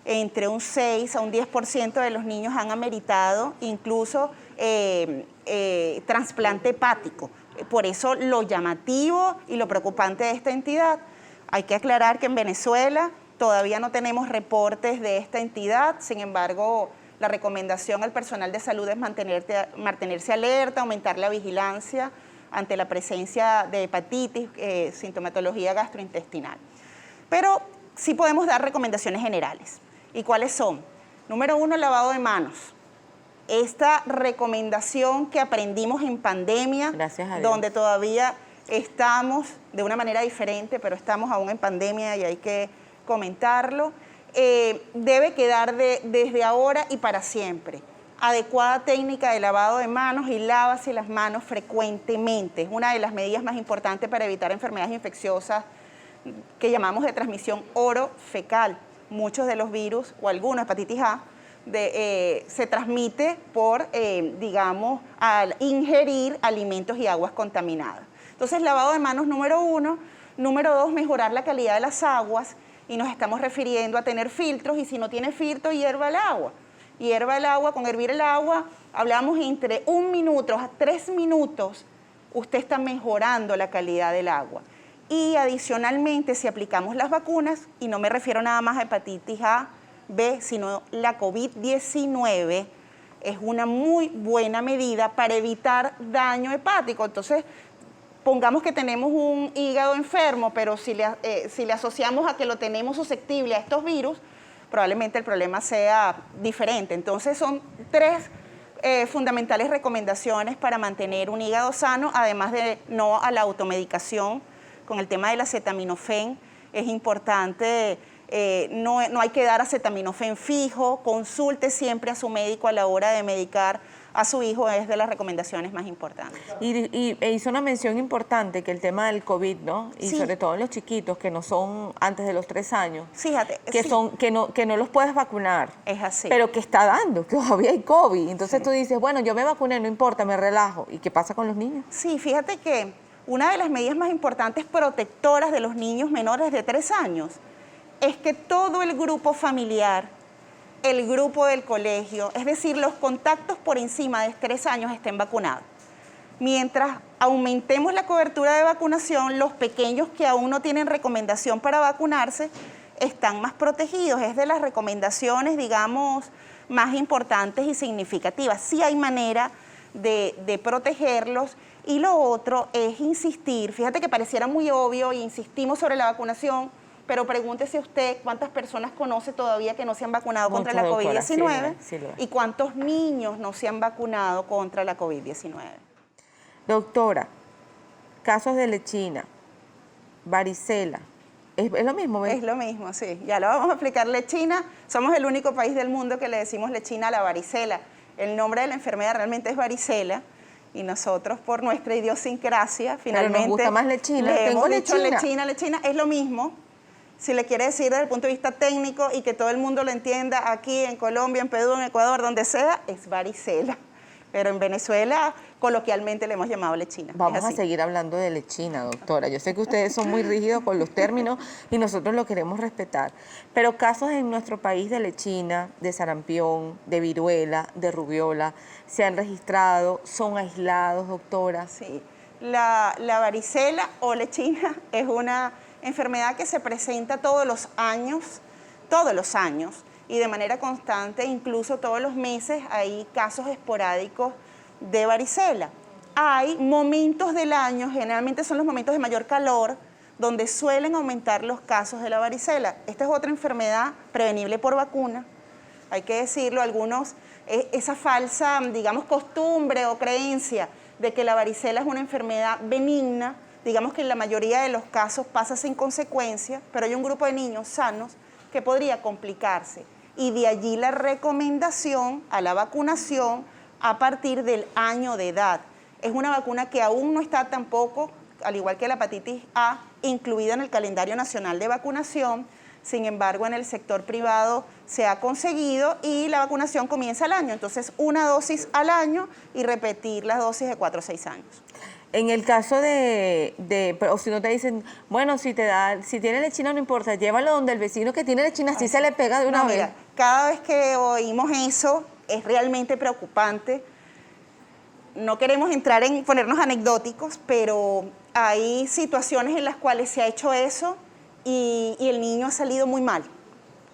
entre un 6 a un 10% de los niños han ameritado incluso trasplante hepático. Por eso lo llamativo y lo preocupante de esta entidad. Hay que aclarar que en Venezuela todavía no tenemos reportes de esta entidad, sin embargo, la recomendación al personal de salud es mantenerse alerta, aumentar la vigilancia ante la presencia de hepatitis, sintomatología gastrointestinal. Pero sí podemos dar recomendaciones generales. ¿Y cuáles son? Número 1, lavado de manos. Esta recomendación que aprendimos en pandemia, gracias a Dios, donde todavía estamos de una manera diferente, pero estamos aún en pandemia y hay que comentarlo, debe quedar desde ahora y para siempre. Adecuada técnica de lavado de manos y lávase las manos frecuentemente. Es una de las medidas más importantes para evitar enfermedades infecciosas que llamamos de transmisión orofecal. Muchos de los virus, o algunos, hepatitis A, se transmite por, digamos, al ingerir alimentos y aguas contaminadas. Entonces, lavado de manos número 1. Número 2, mejorar la calidad de las aguas, y nos estamos refiriendo a tener filtros, y si no tiene filtro, hierva el agua. Hierva el agua, con hervir el agua, hablamos entre 1 minuto a 3 minutos, usted está mejorando la calidad del agua. Y adicionalmente, si aplicamos las vacunas, y no me refiero nada más a hepatitis A, B, sino la COVID-19, es una muy buena medida para evitar daño hepático. Entonces, pongamos que tenemos un hígado enfermo, pero si le asociamos a que lo tenemos susceptible a estos virus, probablemente el problema sea diferente. Entonces, son 3 fundamentales recomendaciones para mantener un hígado sano, además de no a la automedicación. Con el tema del acetaminofén es importante, no hay que dar acetaminofén fijo, consulte siempre a su médico a la hora de medicar a su hijo, es de las recomendaciones más importantes. Y hizo una mención importante, que el tema del COVID, ¿no? Y sí, sobre todo en los chiquitos, que no son antes de los 3 años. Fíjate. Que, sí, que no los puedes vacunar. Es así. Pero que está dando, que todavía hay COVID. Entonces Sí. tú dices, bueno, yo me vacuné, no importa, me relajo. ¿Y qué pasa con los niños? Sí, fíjate que una de las medidas más importantes protectoras de los niños menores de 3 años es que todo el grupo familiar, el grupo del colegio, es decir, los contactos por encima de 3 años estén vacunados. Mientras aumentemos la cobertura de vacunación, los pequeños que aún no tienen recomendación para vacunarse están más protegidos. Es de las recomendaciones, digamos, más importantes y significativas. Sí hay manera de protegerlos. Y lo otro es insistir, fíjate que pareciera muy obvio, insistimos sobre la vacunación, pero pregúntese usted cuántas personas conoce todavía que no se han vacunado contra la COVID-19 y cuántos niños no se han vacunado contra la COVID-19. Doctora, casos de lechina, varicela, ¿es lo mismo? ¿ves? Es lo mismo, sí. Ya lo vamos a explicar. Lechina, somos el único país del mundo que le decimos lechina a la varicela. El nombre de la enfermedad realmente es varicela. Y nosotros, por nuestra idiosincrasia, finalmente Pero nos gusta más lechina. le Tengo hemos dicho lechina. lechina, es lo mismo. Si le quiere decir desde el punto de vista técnico y que todo el mundo lo entienda, aquí en Colombia, en Perú, en Ecuador, donde sea, es varicela. Pero en Venezuela, coloquialmente le hemos llamado lechina. Vamos a seguir hablando de lechina, doctora. Yo sé que ustedes son muy rígidos con los términos y nosotros lo queremos respetar. Pero casos en nuestro país de lechina, de sarampión, de viruela, de rubiola, ¿se han registrado? ¿Son aislados, doctora? Sí. La varicela o lechina es una enfermedad que se presenta todos los años, y de manera constante, incluso todos los meses, hay casos esporádicos de varicela. Hay momentos del año, generalmente son los momentos de mayor calor, donde suelen aumentar los casos de la varicela. Esta es otra enfermedad prevenible por vacuna, hay que decirlo. Algunos, esa falsa, digamos, costumbre o creencia de que la varicela es una enfermedad benigna, digamos que en la mayoría de los casos pasa sin consecuencia, pero hay un grupo de niños sanos que podría complicarse. Y de allí la recomendación a la vacunación a partir del año de edad. Es una vacuna que aún no está tampoco, al igual que la hepatitis A, incluida en el calendario nacional de vacunación. Sin embargo, en el sector privado se ha conseguido y la vacunación comienza al año. Entonces, una dosis al año y repetir las dosis de 4 a 6 años. En el caso o si no te dicen, bueno, si tiene lechina no importa, llévalo donde el vecino que tiene lechina, así se le pega de una vez. Mira, cada vez que oímos eso es realmente preocupante. No queremos entrar en ponernos anecdóticos, pero hay situaciones en las cuales se ha hecho eso y el niño ha salido muy mal.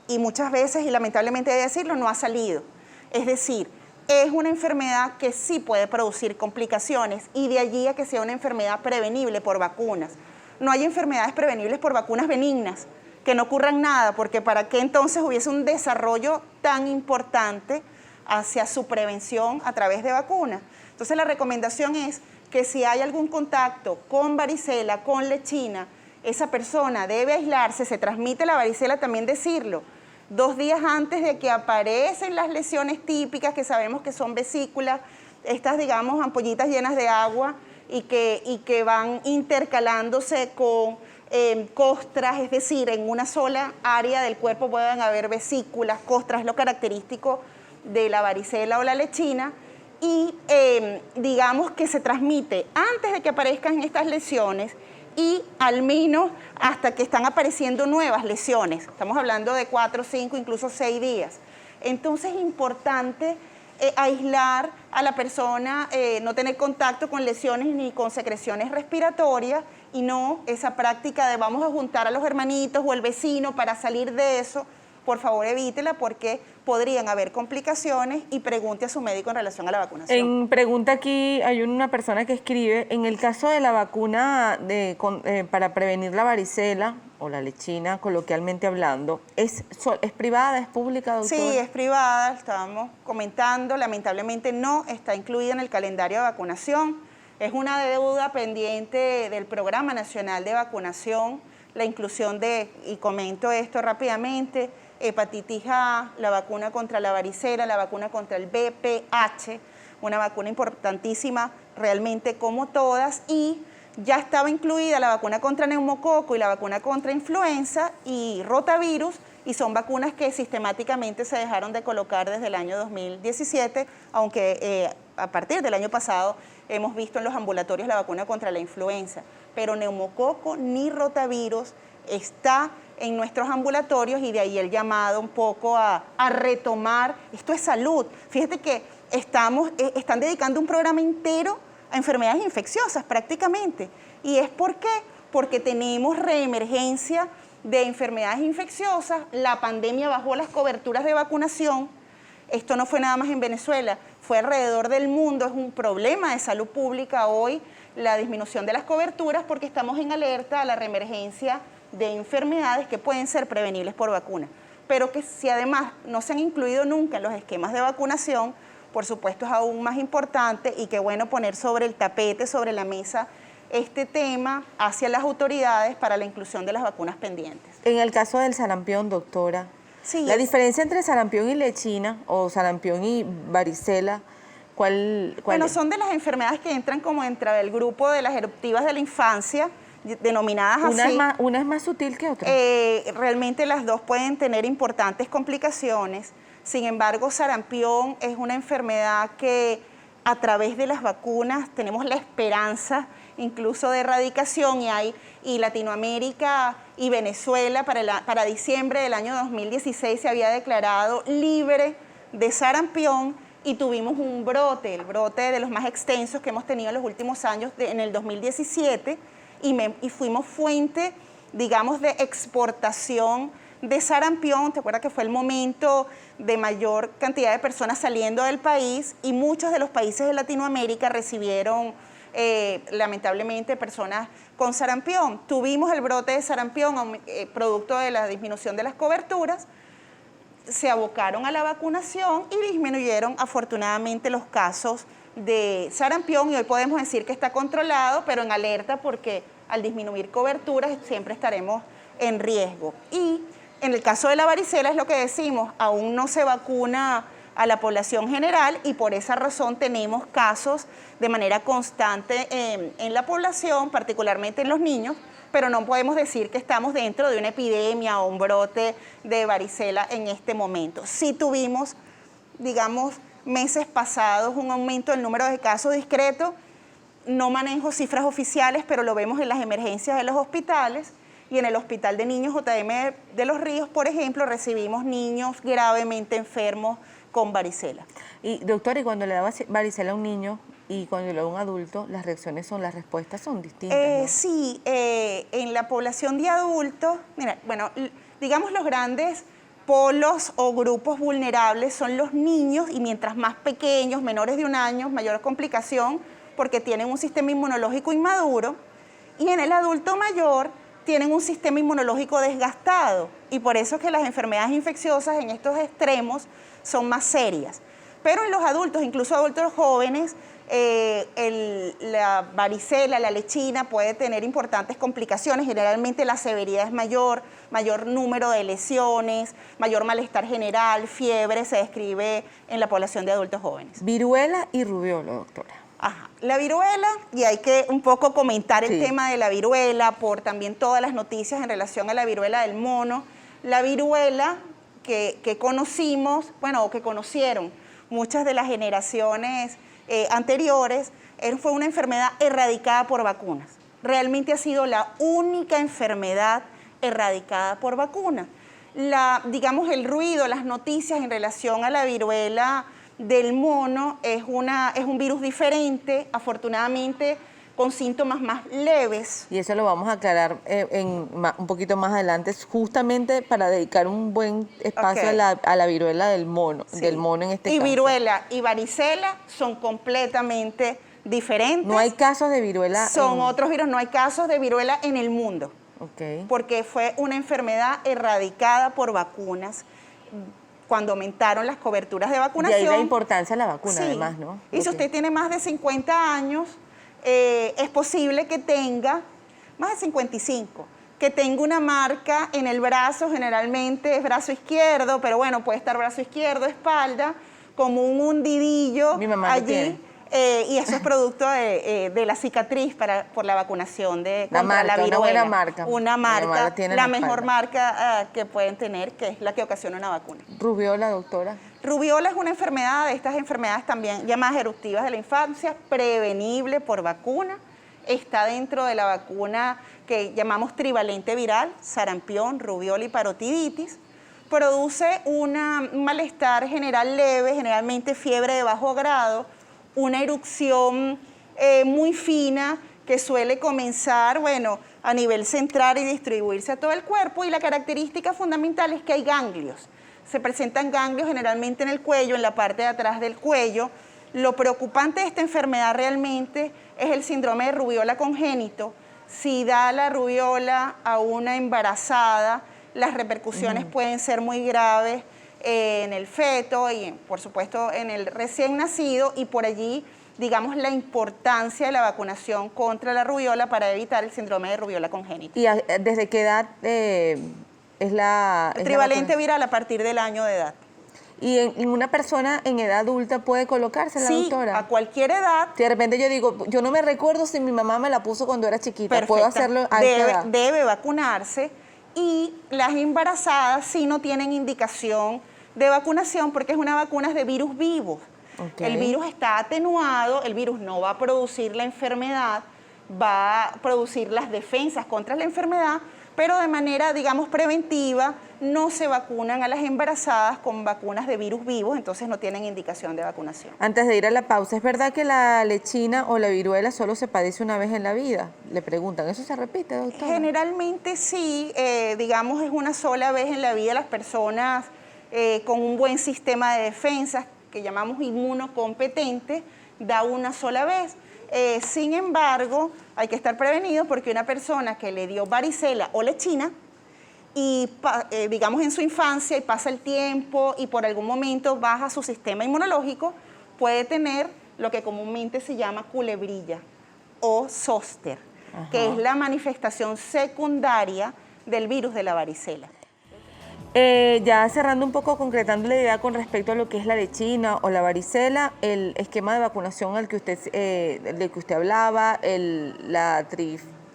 Y muchas veces, y lamentablemente he de decirlo, no ha salido. Es decir, es una enfermedad que sí puede producir complicaciones y de allí a que sea una enfermedad prevenible por vacunas. No hay enfermedades prevenibles por vacunas benignas, que no ocurran nada, porque para qué entonces hubiese un desarrollo tan importante hacia su prevención a través de vacunas. Entonces la recomendación es que si hay algún contacto con varicela, con lechina, esa persona debe aislarse, se transmite la varicela, también decirlo, 2 días antes de que aparecen las lesiones típicas, que sabemos que son vesículas, estas, digamos, ampollitas llenas de agua y que van intercalándose con costras, es decir, en una sola área del cuerpo pueden haber vesículas, costras, es lo característico de la varicela o la lechina, y digamos que se transmite antes de que aparezcan estas lesiones y al menos hasta que están apareciendo nuevas lesiones. Estamos hablando de 4, 5, incluso 6 días. Entonces es importante aislar a la persona, no tener contacto con lesiones ni con secreciones respiratorias y no esa práctica de vamos a juntar a los hermanitos o el vecino para salir de eso. Por favor, evítela porque podrían haber complicaciones y pregunte a su médico en relación a la vacunación. En pregunta aquí hay una persona que escribe, en el caso de la vacuna para prevenir la varicela o la lechina, coloquialmente hablando, ¿es privada, es pública, doctora? Sí, es privada, estábamos comentando, lamentablemente no está incluida en el calendario de vacunación. Es una deuda pendiente del Programa Nacional de Vacunación, la inclusión y comento esto rápidamente, hepatitis A, la vacuna contra la varicela, la vacuna contra el VPH, una vacuna importantísima realmente como todas, y ya estaba incluida la vacuna contra neumococo y la vacuna contra influenza y rotavirus, y son vacunas que sistemáticamente se dejaron de colocar desde el año 2017, aunque a partir del año pasado hemos visto en los ambulatorios la vacuna contra la influenza, pero neumococo ni rotavirus está en nuestros ambulatorios y de ahí el llamado un poco a retomar. Esto es salud. Fíjate que están dedicando un programa entero a enfermedades infecciosas prácticamente. ¿Y es por qué? Porque tenemos reemergencia de enfermedades infecciosas, la pandemia bajó las coberturas de vacunación. Esto no fue nada más en Venezuela, fue alrededor del mundo, es un problema de salud pública hoy la disminución de las coberturas porque estamos en alerta a la reemergencia de enfermedades que pueden ser prevenibles por vacuna, pero que si además no se han incluido nunca en los esquemas de vacunación, por supuesto es aún más importante y qué bueno poner sobre el tapete, sobre la mesa, este tema hacia las autoridades para la inclusión de las vacunas pendientes. En el caso del sarampión, doctora, sí, la diferencia entre sarampión y lechina o sarampión y varicela, ¿cuál bueno, es? son de las enfermedades que entran como dentro del grupo de las eruptivas de la infancia, denominadas así. Una es más sutil que otra. Realmente las dos pueden tener importantes complicaciones. Sin embargo, sarampión es una enfermedad que a través de las vacunas tenemos la esperanza incluso de erradicación y Latinoamérica y Venezuela para diciembre del año 2016 se había declarado libre de sarampión y tuvimos un brote, el brote de los más extensos que hemos tenido en los últimos años en el 2017 y fuimos fuente, digamos, de exportación de sarampión. ¿Te acuerdas que fue el momento de mayor cantidad de personas saliendo del país y muchos de los países de Latinoamérica recibieron lamentablemente personas con sarampión? Tuvimos el brote de sarampión producto de la disminución de las coberturas, se abocaron a la vacunación y disminuyeron afortunadamente los casos de sarampión y hoy podemos decir que está controlado, pero en alerta porque al disminuir coberturas siempre estaremos en riesgo. Y en el caso de la varicela es lo que decimos, aún no se vacuna a la población general y por esa razón tenemos casos de manera constante en la población, particularmente en los niños, pero no podemos decir que estamos dentro de una epidemia o un brote de varicela en este momento. Sí tuvimos, digamos, meses pasados un aumento del número de casos discretos. No manejo cifras oficiales, pero lo vemos en las emergencias de los hospitales. Y en el Hospital de Niños JM de Los Ríos, por ejemplo, recibimos niños gravemente enfermos con varicela. Y doctora, ¿y cuando le da varicela a un niño y cuando le da a un adulto, las respuestas son distintas, ¿no? Sí, en la población de adultos, mira, bueno, digamos los grandes polos o grupos vulnerables son los niños, y mientras más pequeños, menores de 1 año, mayor complicación porque tienen un sistema inmunológico inmaduro, y en el adulto mayor tienen un sistema inmunológico desgastado, y por eso es que las enfermedades infecciosas en estos extremos son más serias. Pero en los adultos, incluso adultos jóvenes, la varicela, la lechina puede tener importantes complicaciones. Generalmente la severidad es mayor número de lesiones, mayor malestar general, fiebre, se describe en la población de adultos jóvenes. Viruela y rubiola, doctora. Ajá. La viruela, y hay que un poco comentar el tema de la viruela por también todas las noticias en relación a la viruela del mono. La viruela que conocimos, bueno, o que conocieron muchas de las generaciones anteriores, fue una enfermedad erradicada por vacunas. Realmente ha sido la única enfermedad erradicada por vacunas. Digamos, el ruido, las noticias en relación a la viruela del mono es un virus diferente, afortunadamente con síntomas más leves. Y eso lo vamos a aclarar un poquito más adelante, justamente para dedicar un buen espacio a la viruela del mono, del mono en este caso. Y viruela y varicela son completamente diferentes. No hay casos de viruela. Son otros virus, no hay casos de viruela en el mundo. Okay. Porque fue una enfermedad erradicada por vacunas cuando aumentaron las coberturas de vacunación. Y ahí la importancia de la vacuna, además, ¿no? Y si usted tiene más de 50 años, es posible que tenga, más de 55, que tenga una marca en el brazo, generalmente es brazo izquierdo, pero bueno, puede estar brazo izquierdo, espalda, como un hundidillo. Mi mamá allí. Y eso es producto de la cicatriz por la vacunación contra la viruela. Una buena marca. Una marca, la mejor marca que pueden tener, que es la que ocasiona una vacuna. Rubiola, doctora. Rubiola es una enfermedad, de estas enfermedades también llamadas eruptivas de la infancia, prevenible por vacuna. Está dentro de la vacuna que llamamos trivalente viral, sarampión, rubiola y parotiditis. Produce un malestar general leve, generalmente fiebre de bajo grado, una erupción muy fina que suele comenzar, bueno, a nivel central y distribuirse a todo el cuerpo, y la característica fundamental es que hay ganglios. Se presentan ganglios generalmente en el cuello, en la parte de atrás del cuello. Lo preocupante de esta enfermedad realmente es el síndrome de rubiola congénito. Si da la rubiola a una embarazada, las repercusiones pueden ser muy graves en el feto y, por supuesto, en el recién nacido, y por allí, digamos, la importancia de la vacunación contra la rubiola para evitar el síndrome de rubiola congénita. ¿Y desde qué edad es la trivalente viral? A partir del año de edad. ¿Y en una persona en edad adulta puede colocarse la doctora? Sí, a cualquier edad. Si de repente yo digo, yo no me recuerdo si mi mamá me la puso cuando era chiquita, ¿puedo hacerlo a esta edad? Debe vacunarse, y las embarazadas sí no tienen indicación de vacunación porque es una vacuna de virus vivos. Okay. El virus está atenuado, el virus no va a producir la enfermedad, va a producir las defensas contra la enfermedad, pero de manera, digamos, preventiva, no se vacunan a las embarazadas con vacunas de virus vivos, entonces no tienen indicación de vacunación. Antes de ir a la pausa, ¿es verdad que la lechina o la viruela solo se padece una vez en la vida? Le preguntan, ¿eso se repite, doctora? Generalmente sí, digamos, es una sola vez en la vida. Las personas con un buen sistema de defensas, que llamamos inmunocompetente, da una sola vez. Sin embargo, hay que estar prevenido porque una persona que le dio varicela o lechina y digamos en su infancia y pasa el tiempo y por algún momento baja su sistema inmunológico, puede tener lo que comúnmente se llama culebrilla o zóster, que es la manifestación secundaria del virus de la varicela. Ya cerrando un poco, concretando la idea con respecto a lo que es la lechina o la varicela, el esquema de vacunación del que usted hablaba, la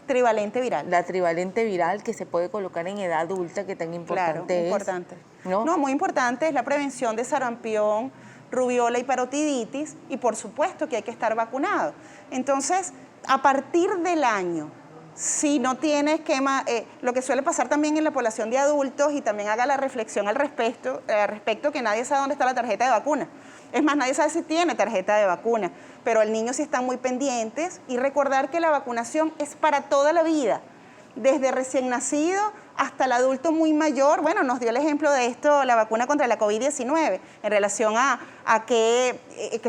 Trivalente viral. La trivalente viral que se puede colocar en edad adulta, que tan importante Claro, es. importante. ¿No? No, muy importante es la prevención de sarampión, rubiola y parotiditis, y por supuesto que hay que estar vacunado. Entonces, a partir del año, si no tiene esquema, lo que suele pasar también en la población de adultos, y también haga la reflexión al respecto, que nadie sabe dónde está la tarjeta de vacuna. Es más, nadie sabe si tiene tarjeta de vacuna, pero el niño sí están muy pendientes, y recordar que la vacunación es para toda la vida, desde recién nacido hasta el adulto muy mayor. Bueno, nos dio el ejemplo de esto, la vacuna contra la COVID-19, en relación a que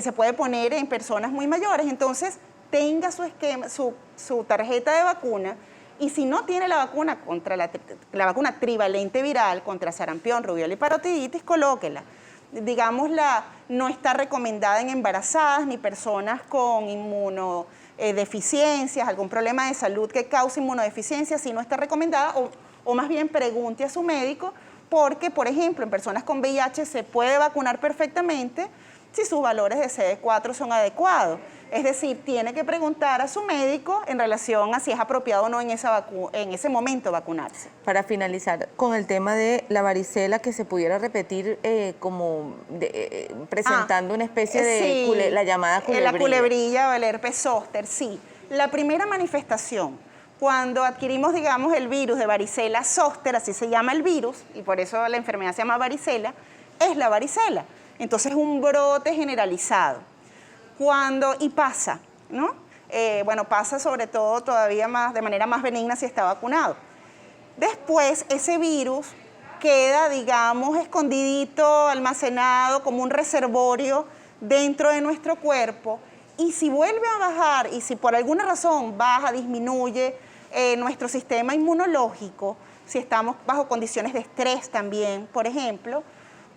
se puede poner en personas muy mayores. Entonces, tenga su esquema, su tarjeta de vacuna, y si no tiene la vacuna contra la vacuna trivalente viral contra sarampión, rubiola y parotiditis, colóquela. Digámosla, no está recomendada en embarazadas ni personas con inmunodeficiencias, algún problema de salud que cause inmunodeficiencia, si no está recomendada, o más bien pregunte a su médico, porque, por ejemplo, en personas con VIH se puede vacunar perfectamente si sus valores de CD4 son adecuados. Es decir, tiene que preguntar a su médico en relación a si es apropiado o no en ese momento vacunarse. Para finalizar con el tema de la varicela, que se pudiera repetir presentando una especie de sí, la llamada culebrilla. La culebrilla o el herpes zóster, sí. La primera manifestación, cuando adquirimos, digamos, el virus de varicela zóster, así se llama el virus, y por eso la enfermedad se llama varicela, es la varicela. Entonces, un brote generalizado. Y pasa, ¿no? Pasa sobre todo todavía más, de manera más benigna si está vacunado. Después, ese virus queda, digamos, escondidito, almacenado como un reservorio dentro de nuestro cuerpo, y si vuelve a bajar, y si por alguna razón baja, disminuye nuestro sistema inmunológico, si estamos bajo condiciones de estrés también, por ejemplo,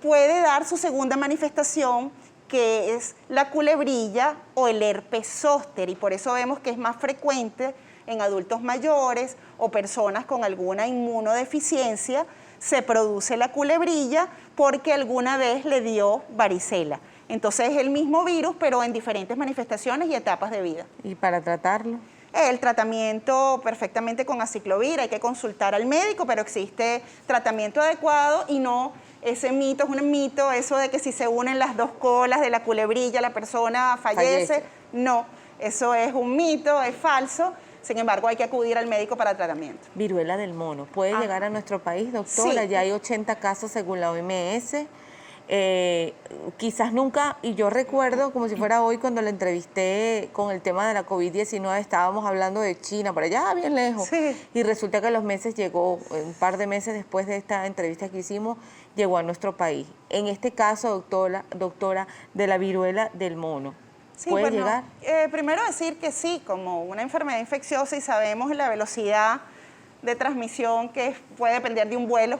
puede dar su segunda manifestación, que es la culebrilla o el herpes zóster, y por eso vemos que es más frecuente en adultos mayores o personas con alguna inmunodeficiencia. Se produce la culebrilla porque alguna vez le dio varicela. Entonces es el mismo virus, pero en diferentes manifestaciones y etapas de vida. ¿Y para tratarlo? El tratamiento perfectamente con aciclovir, hay que consultar al médico, pero existe tratamiento adecuado, y no ese mito, es un mito, eso de que si se unen las dos colas de la culebrilla la persona fallece. No, eso es un mito, es falso. Sin embargo, hay que acudir al médico para tratamiento. Viruela del mono, ¿puede llegar a nuestro país, doctora? Sí. Ya hay 80 casos según la OMS. Quizás nunca, y yo recuerdo como si fuera hoy cuando la entrevisté con el tema de la COVID-19, estábamos hablando de China, por allá bien lejos, Sí. y resulta que a los meses llegó, un par de meses después de esta entrevista que hicimos, llegó a nuestro país. En este caso, doctora, de la viruela del mono, Sí, ¿puede llegar? Primero decir que sí, como una enfermedad infecciosa, y sabemos la velocidad de transmisión que puede depender de un vuelo,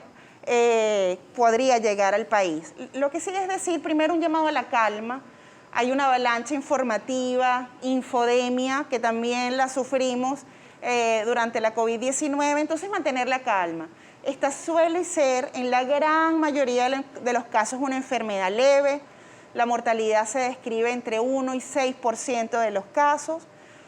podría llegar al país. Lo que sí es decir, primero un llamado a la calma. Hay una avalancha informativa, infodemia, que también la sufrimos durante la COVID-19, entonces mantener la calma. Esta suele ser, en la gran mayoría de los casos, una enfermedad leve. La mortalidad se describe entre 1 y 6% de los casos.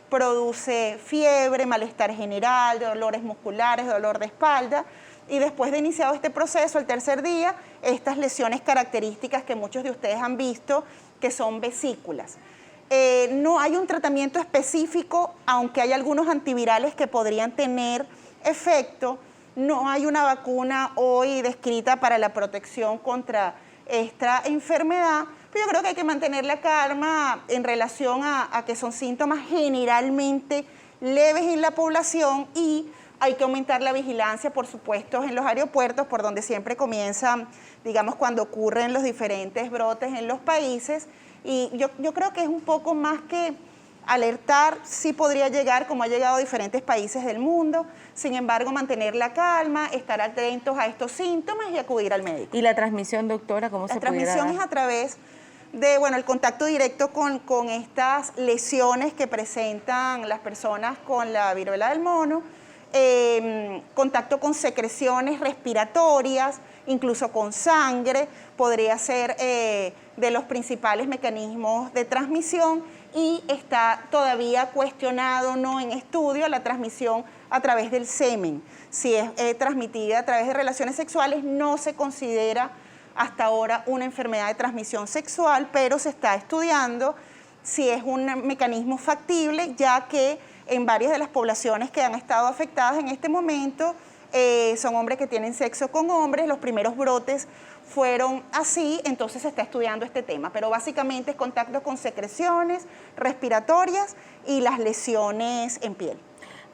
Produce fiebre, malestar general, dolores musculares, dolor de espalda. Y después de iniciado este proceso, el tercer día, estas lesiones características que muchos de ustedes han visto, que son vesículas. No hay un tratamiento específico, aunque hay algunos antivirales que podrían tener efecto. No hay una vacuna hoy descrita para la protección contra esta enfermedad, pero yo creo que hay que mantener la calma en relación a que son síntomas generalmente leves en la población, y hay que aumentar la vigilancia, por supuesto, en los aeropuertos, por donde siempre comienzan, digamos, cuando ocurren los diferentes brotes en los países. Y yo creo que es un poco más que alertar, sí podría llegar, como ha llegado a diferentes países del mundo. Sin embargo, mantener la calma, estar atentos a estos síntomas y acudir al médico. ¿Y la transmisión, doctora, cómo se pudiera dar? La transmisión es a través de, el contacto directo con estas lesiones que presentan las personas con la viruela del mono, contacto con secreciones respiratorias, incluso con sangre, podría ser de los principales mecanismos de transmisión, y está todavía cuestionado, no en estudio, la transmisión a través del semen. Si es transmitida a través de relaciones sexuales, no se considera hasta ahora una enfermedad de transmisión sexual, pero se está estudiando si es un mecanismo factible, ya que en varias de las poblaciones que han estado afectadas en este momento son hombres que tienen sexo con hombres, los primeros brotes fueron así, entonces se está estudiando este tema, pero básicamente es contacto con secreciones respiratorias y las lesiones en piel.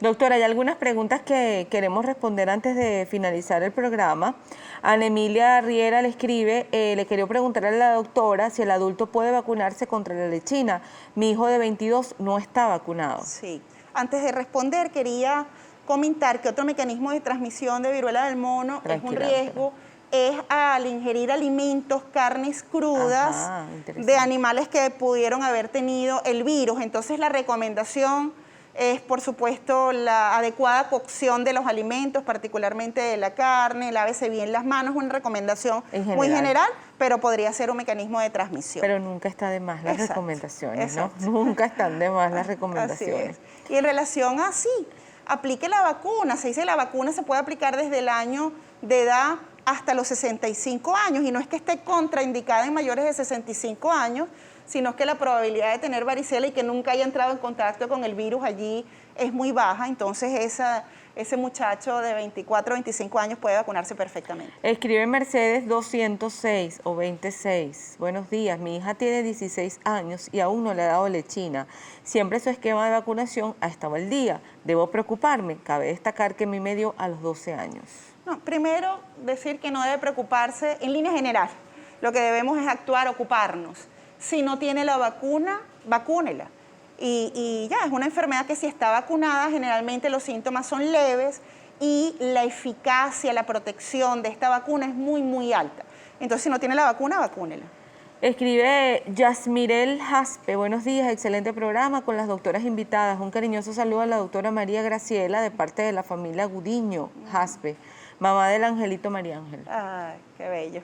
Doctora, hay algunas preguntas que queremos responder antes de finalizar el programa. Ana Emilia Riera le escribe, le quería preguntar a la doctora si el adulto puede vacunarse contra la lechina. Mi hijo de 22 no está vacunado. Sí, antes de responder quería comentar que otro mecanismo de transmisión de viruela del mono es un riesgo, es al ingerir alimentos, carnes crudas de animales que pudieron haber tenido el virus. Entonces la recomendación es, por supuesto, la adecuada cocción de los alimentos, particularmente de la carne, lávese bien las manos, una recomendación muy general, pero podría ser un mecanismo de transmisión. Pero nunca está de más las recomendaciones, ¿no? Nunca están de más las recomendaciones. Así es. Y en relación a aplique la vacuna, se dice que la vacuna se puede aplicar desde el año de edad hasta los 65 años, y no es que esté contraindicada en mayores de 65 años, sino que la probabilidad de tener varicela y que nunca haya entrado en contacto con el virus allí es muy baja, entonces ese muchacho de 24 o 25 años puede vacunarse perfectamente. Escribe Mercedes 206 o 26. Buenos días, mi hija tiene 16 años y aún no le ha dado lechina. Siempre su esquema de vacunación ha estado al día. ¿Debo preocuparme? Cabe destacar que mi me dio a los 12 años. No, primero decir que no debe preocuparse en línea general. Lo que debemos es actuar, ocuparnos. Si no tiene la vacuna, vacúnela. Y ya, es una enfermedad que si está vacunada, generalmente los síntomas son leves y la eficacia, la protección de esta vacuna es muy, muy alta. Entonces, si no tiene la vacuna, vacúnela. Escribe Yasmirel Jaspe, buenos días, excelente programa con las doctoras invitadas. Un cariñoso saludo a la doctora María Graciela de parte de la familia Gudiño Jaspe, mamá del angelito María Ángel. Ay, qué bello.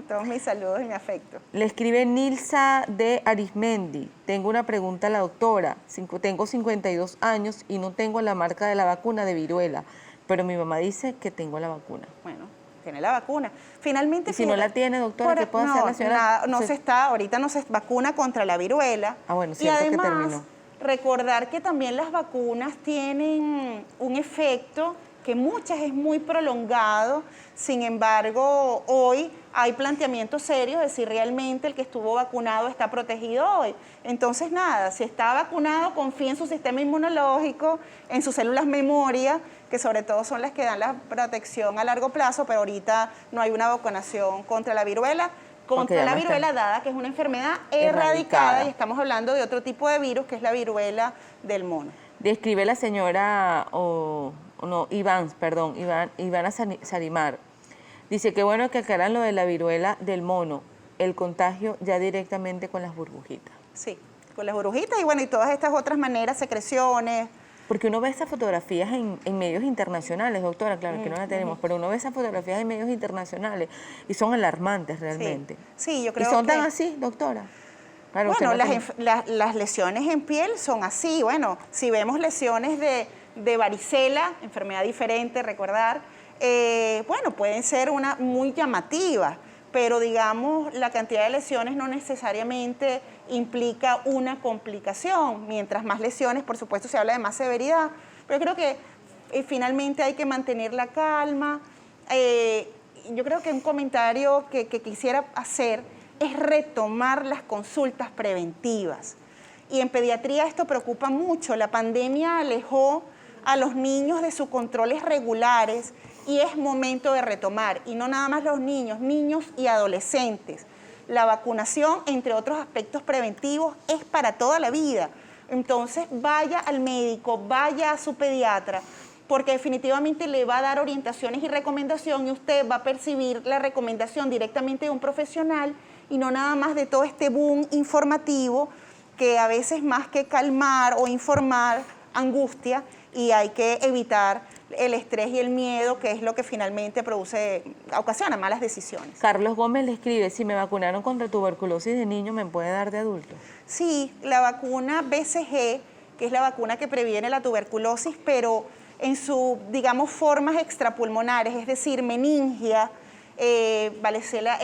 Todos mis saludos y mi afecto. Le escribe Nilsa de Arismendi. Tengo una pregunta a la doctora. Tengo 52 años y no tengo la marca de la vacuna de viruela, pero mi mamá dice que tengo la vacuna. Bueno, tiene la vacuna. Finalmente, ¿y si no la tiene, doctora, qué puede hacer la señora? Ahorita no se vacuna contra la viruela. Ah, bueno, y cierto además, que terminó. Recordar que también las vacunas tienen un efecto que muchas es muy prolongado, sin embargo, hoy hay planteamientos serios de si realmente el que estuvo vacunado está protegido hoy. Entonces, nada, si está vacunado, confíe en su sistema inmunológico, en sus células memoria, que sobre todo son las que dan la protección a largo plazo, pero ahorita no hay una vacunación contra la viruela. Contra la viruela, dada que es una enfermedad erradicada, y estamos hablando de otro tipo de virus, que es la viruela del mono. Describe la señora... Ivana Sarimar. Dice que bueno que aclaran lo de la viruela del mono, el contagio ya directamente con las burbujitas. Sí, con las burbujitas y bueno, y todas estas otras maneras, secreciones. Porque uno ve esas fotografías en medios internacionales, doctora, claro que no la tenemos, pero uno ve esas fotografías en medios internacionales y son alarmantes realmente. Sí, yo creo que... ¿Y son tan así, doctora? Claro, bueno, las lesiones en piel son así. Bueno, si vemos lesiones de varicela, enfermedad diferente, recordar, bueno, pueden ser muy llamativas, pero digamos, la cantidad de lesiones no necesariamente implica una complicación. Mientras más lesiones, por supuesto, se habla de más severidad, pero creo que finalmente hay que mantener la calma. Yo creo que un comentario que quisiera hacer es retomar las consultas preventivas. Y en pediatría esto preocupa mucho. La pandemia alejó a los niños de sus controles regulares y es momento de retomar. Y no nada más los niños, niños y adolescentes. La vacunación, entre otros aspectos preventivos, es para toda la vida. Entonces vaya al médico, vaya a su pediatra, porque definitivamente le va a dar orientaciones y recomendación y usted va a percibir la recomendación directamente de un profesional y no nada más de todo este boom informativo que a veces más que calmar o informar, angustia, y hay que evitar el estrés y el miedo, que es lo que finalmente ocasiona malas decisiones. Carlos Gómez le escribe, si me vacunaron contra tuberculosis de niño, ¿me puede dar de adulto? Sí, la vacuna BCG, que es la vacuna que previene la tuberculosis, pero en sus, digamos, formas extrapulmonares, es decir, meningia, varicela,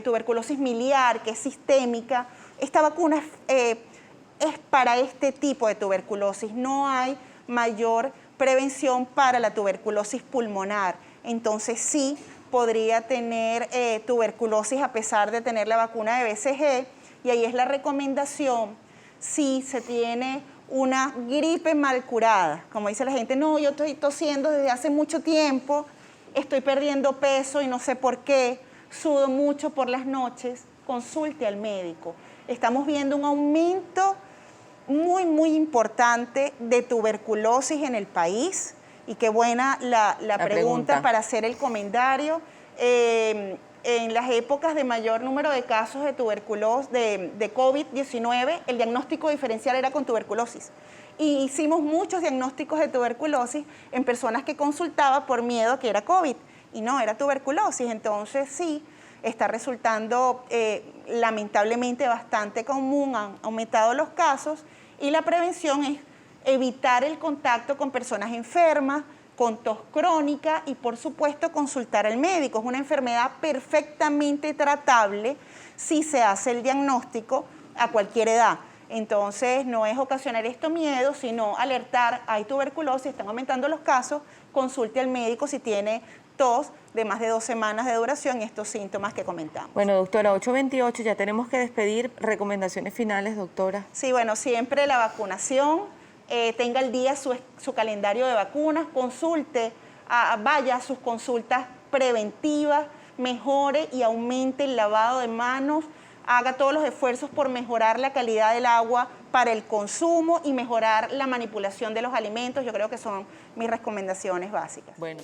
tuberculosis miliar, que es sistémica. Esta vacuna es para este tipo de tuberculosis. No hay mayor prevención para la tuberculosis pulmonar. Entonces sí podría tener tuberculosis a pesar de tener la vacuna de BCG, y ahí es la recomendación si se tiene una gripe mal curada. Como dice la gente, no, yo estoy tosiendo desde hace mucho tiempo, estoy perdiendo peso y no sé por qué, sudo mucho por las noches, consulte al médico. Estamos viendo un aumento muy importante de tuberculosis en el país, y qué buena la pregunta para hacer el comentario. En las épocas de mayor número de casos de tuberculosis, de COVID-19, el diagnóstico diferencial era con tuberculosis. Y hicimos muchos diagnósticos de tuberculosis en personas que consultaba por miedo a que era COVID, y no, era tuberculosis. Entonces sí, está resultando lamentablemente bastante común, han aumentado los casos, y la prevención es evitar el contacto con personas enfermas, con tos crónica, y por supuesto consultar al médico. Es una enfermedad perfectamente tratable si se hace el diagnóstico a cualquier edad. Entonces no es ocasionar esto miedo, sino alertar, hay tuberculosis, están aumentando los casos, consulte al médico si tiene tos de más de 2 semanas de duración y estos síntomas que comentamos. Bueno, doctora, 8:28, ya tenemos que despedir. Recomendaciones finales, doctora. Sí, bueno, siempre la vacunación, tenga al día su calendario de vacunas, consulte, vaya a sus consultas preventivas, mejore y aumente el lavado de manos, haga todos los esfuerzos por mejorar la calidad del agua para el consumo y mejorar la manipulación de los alimentos. Yo creo que son mis recomendaciones básicas. Bueno.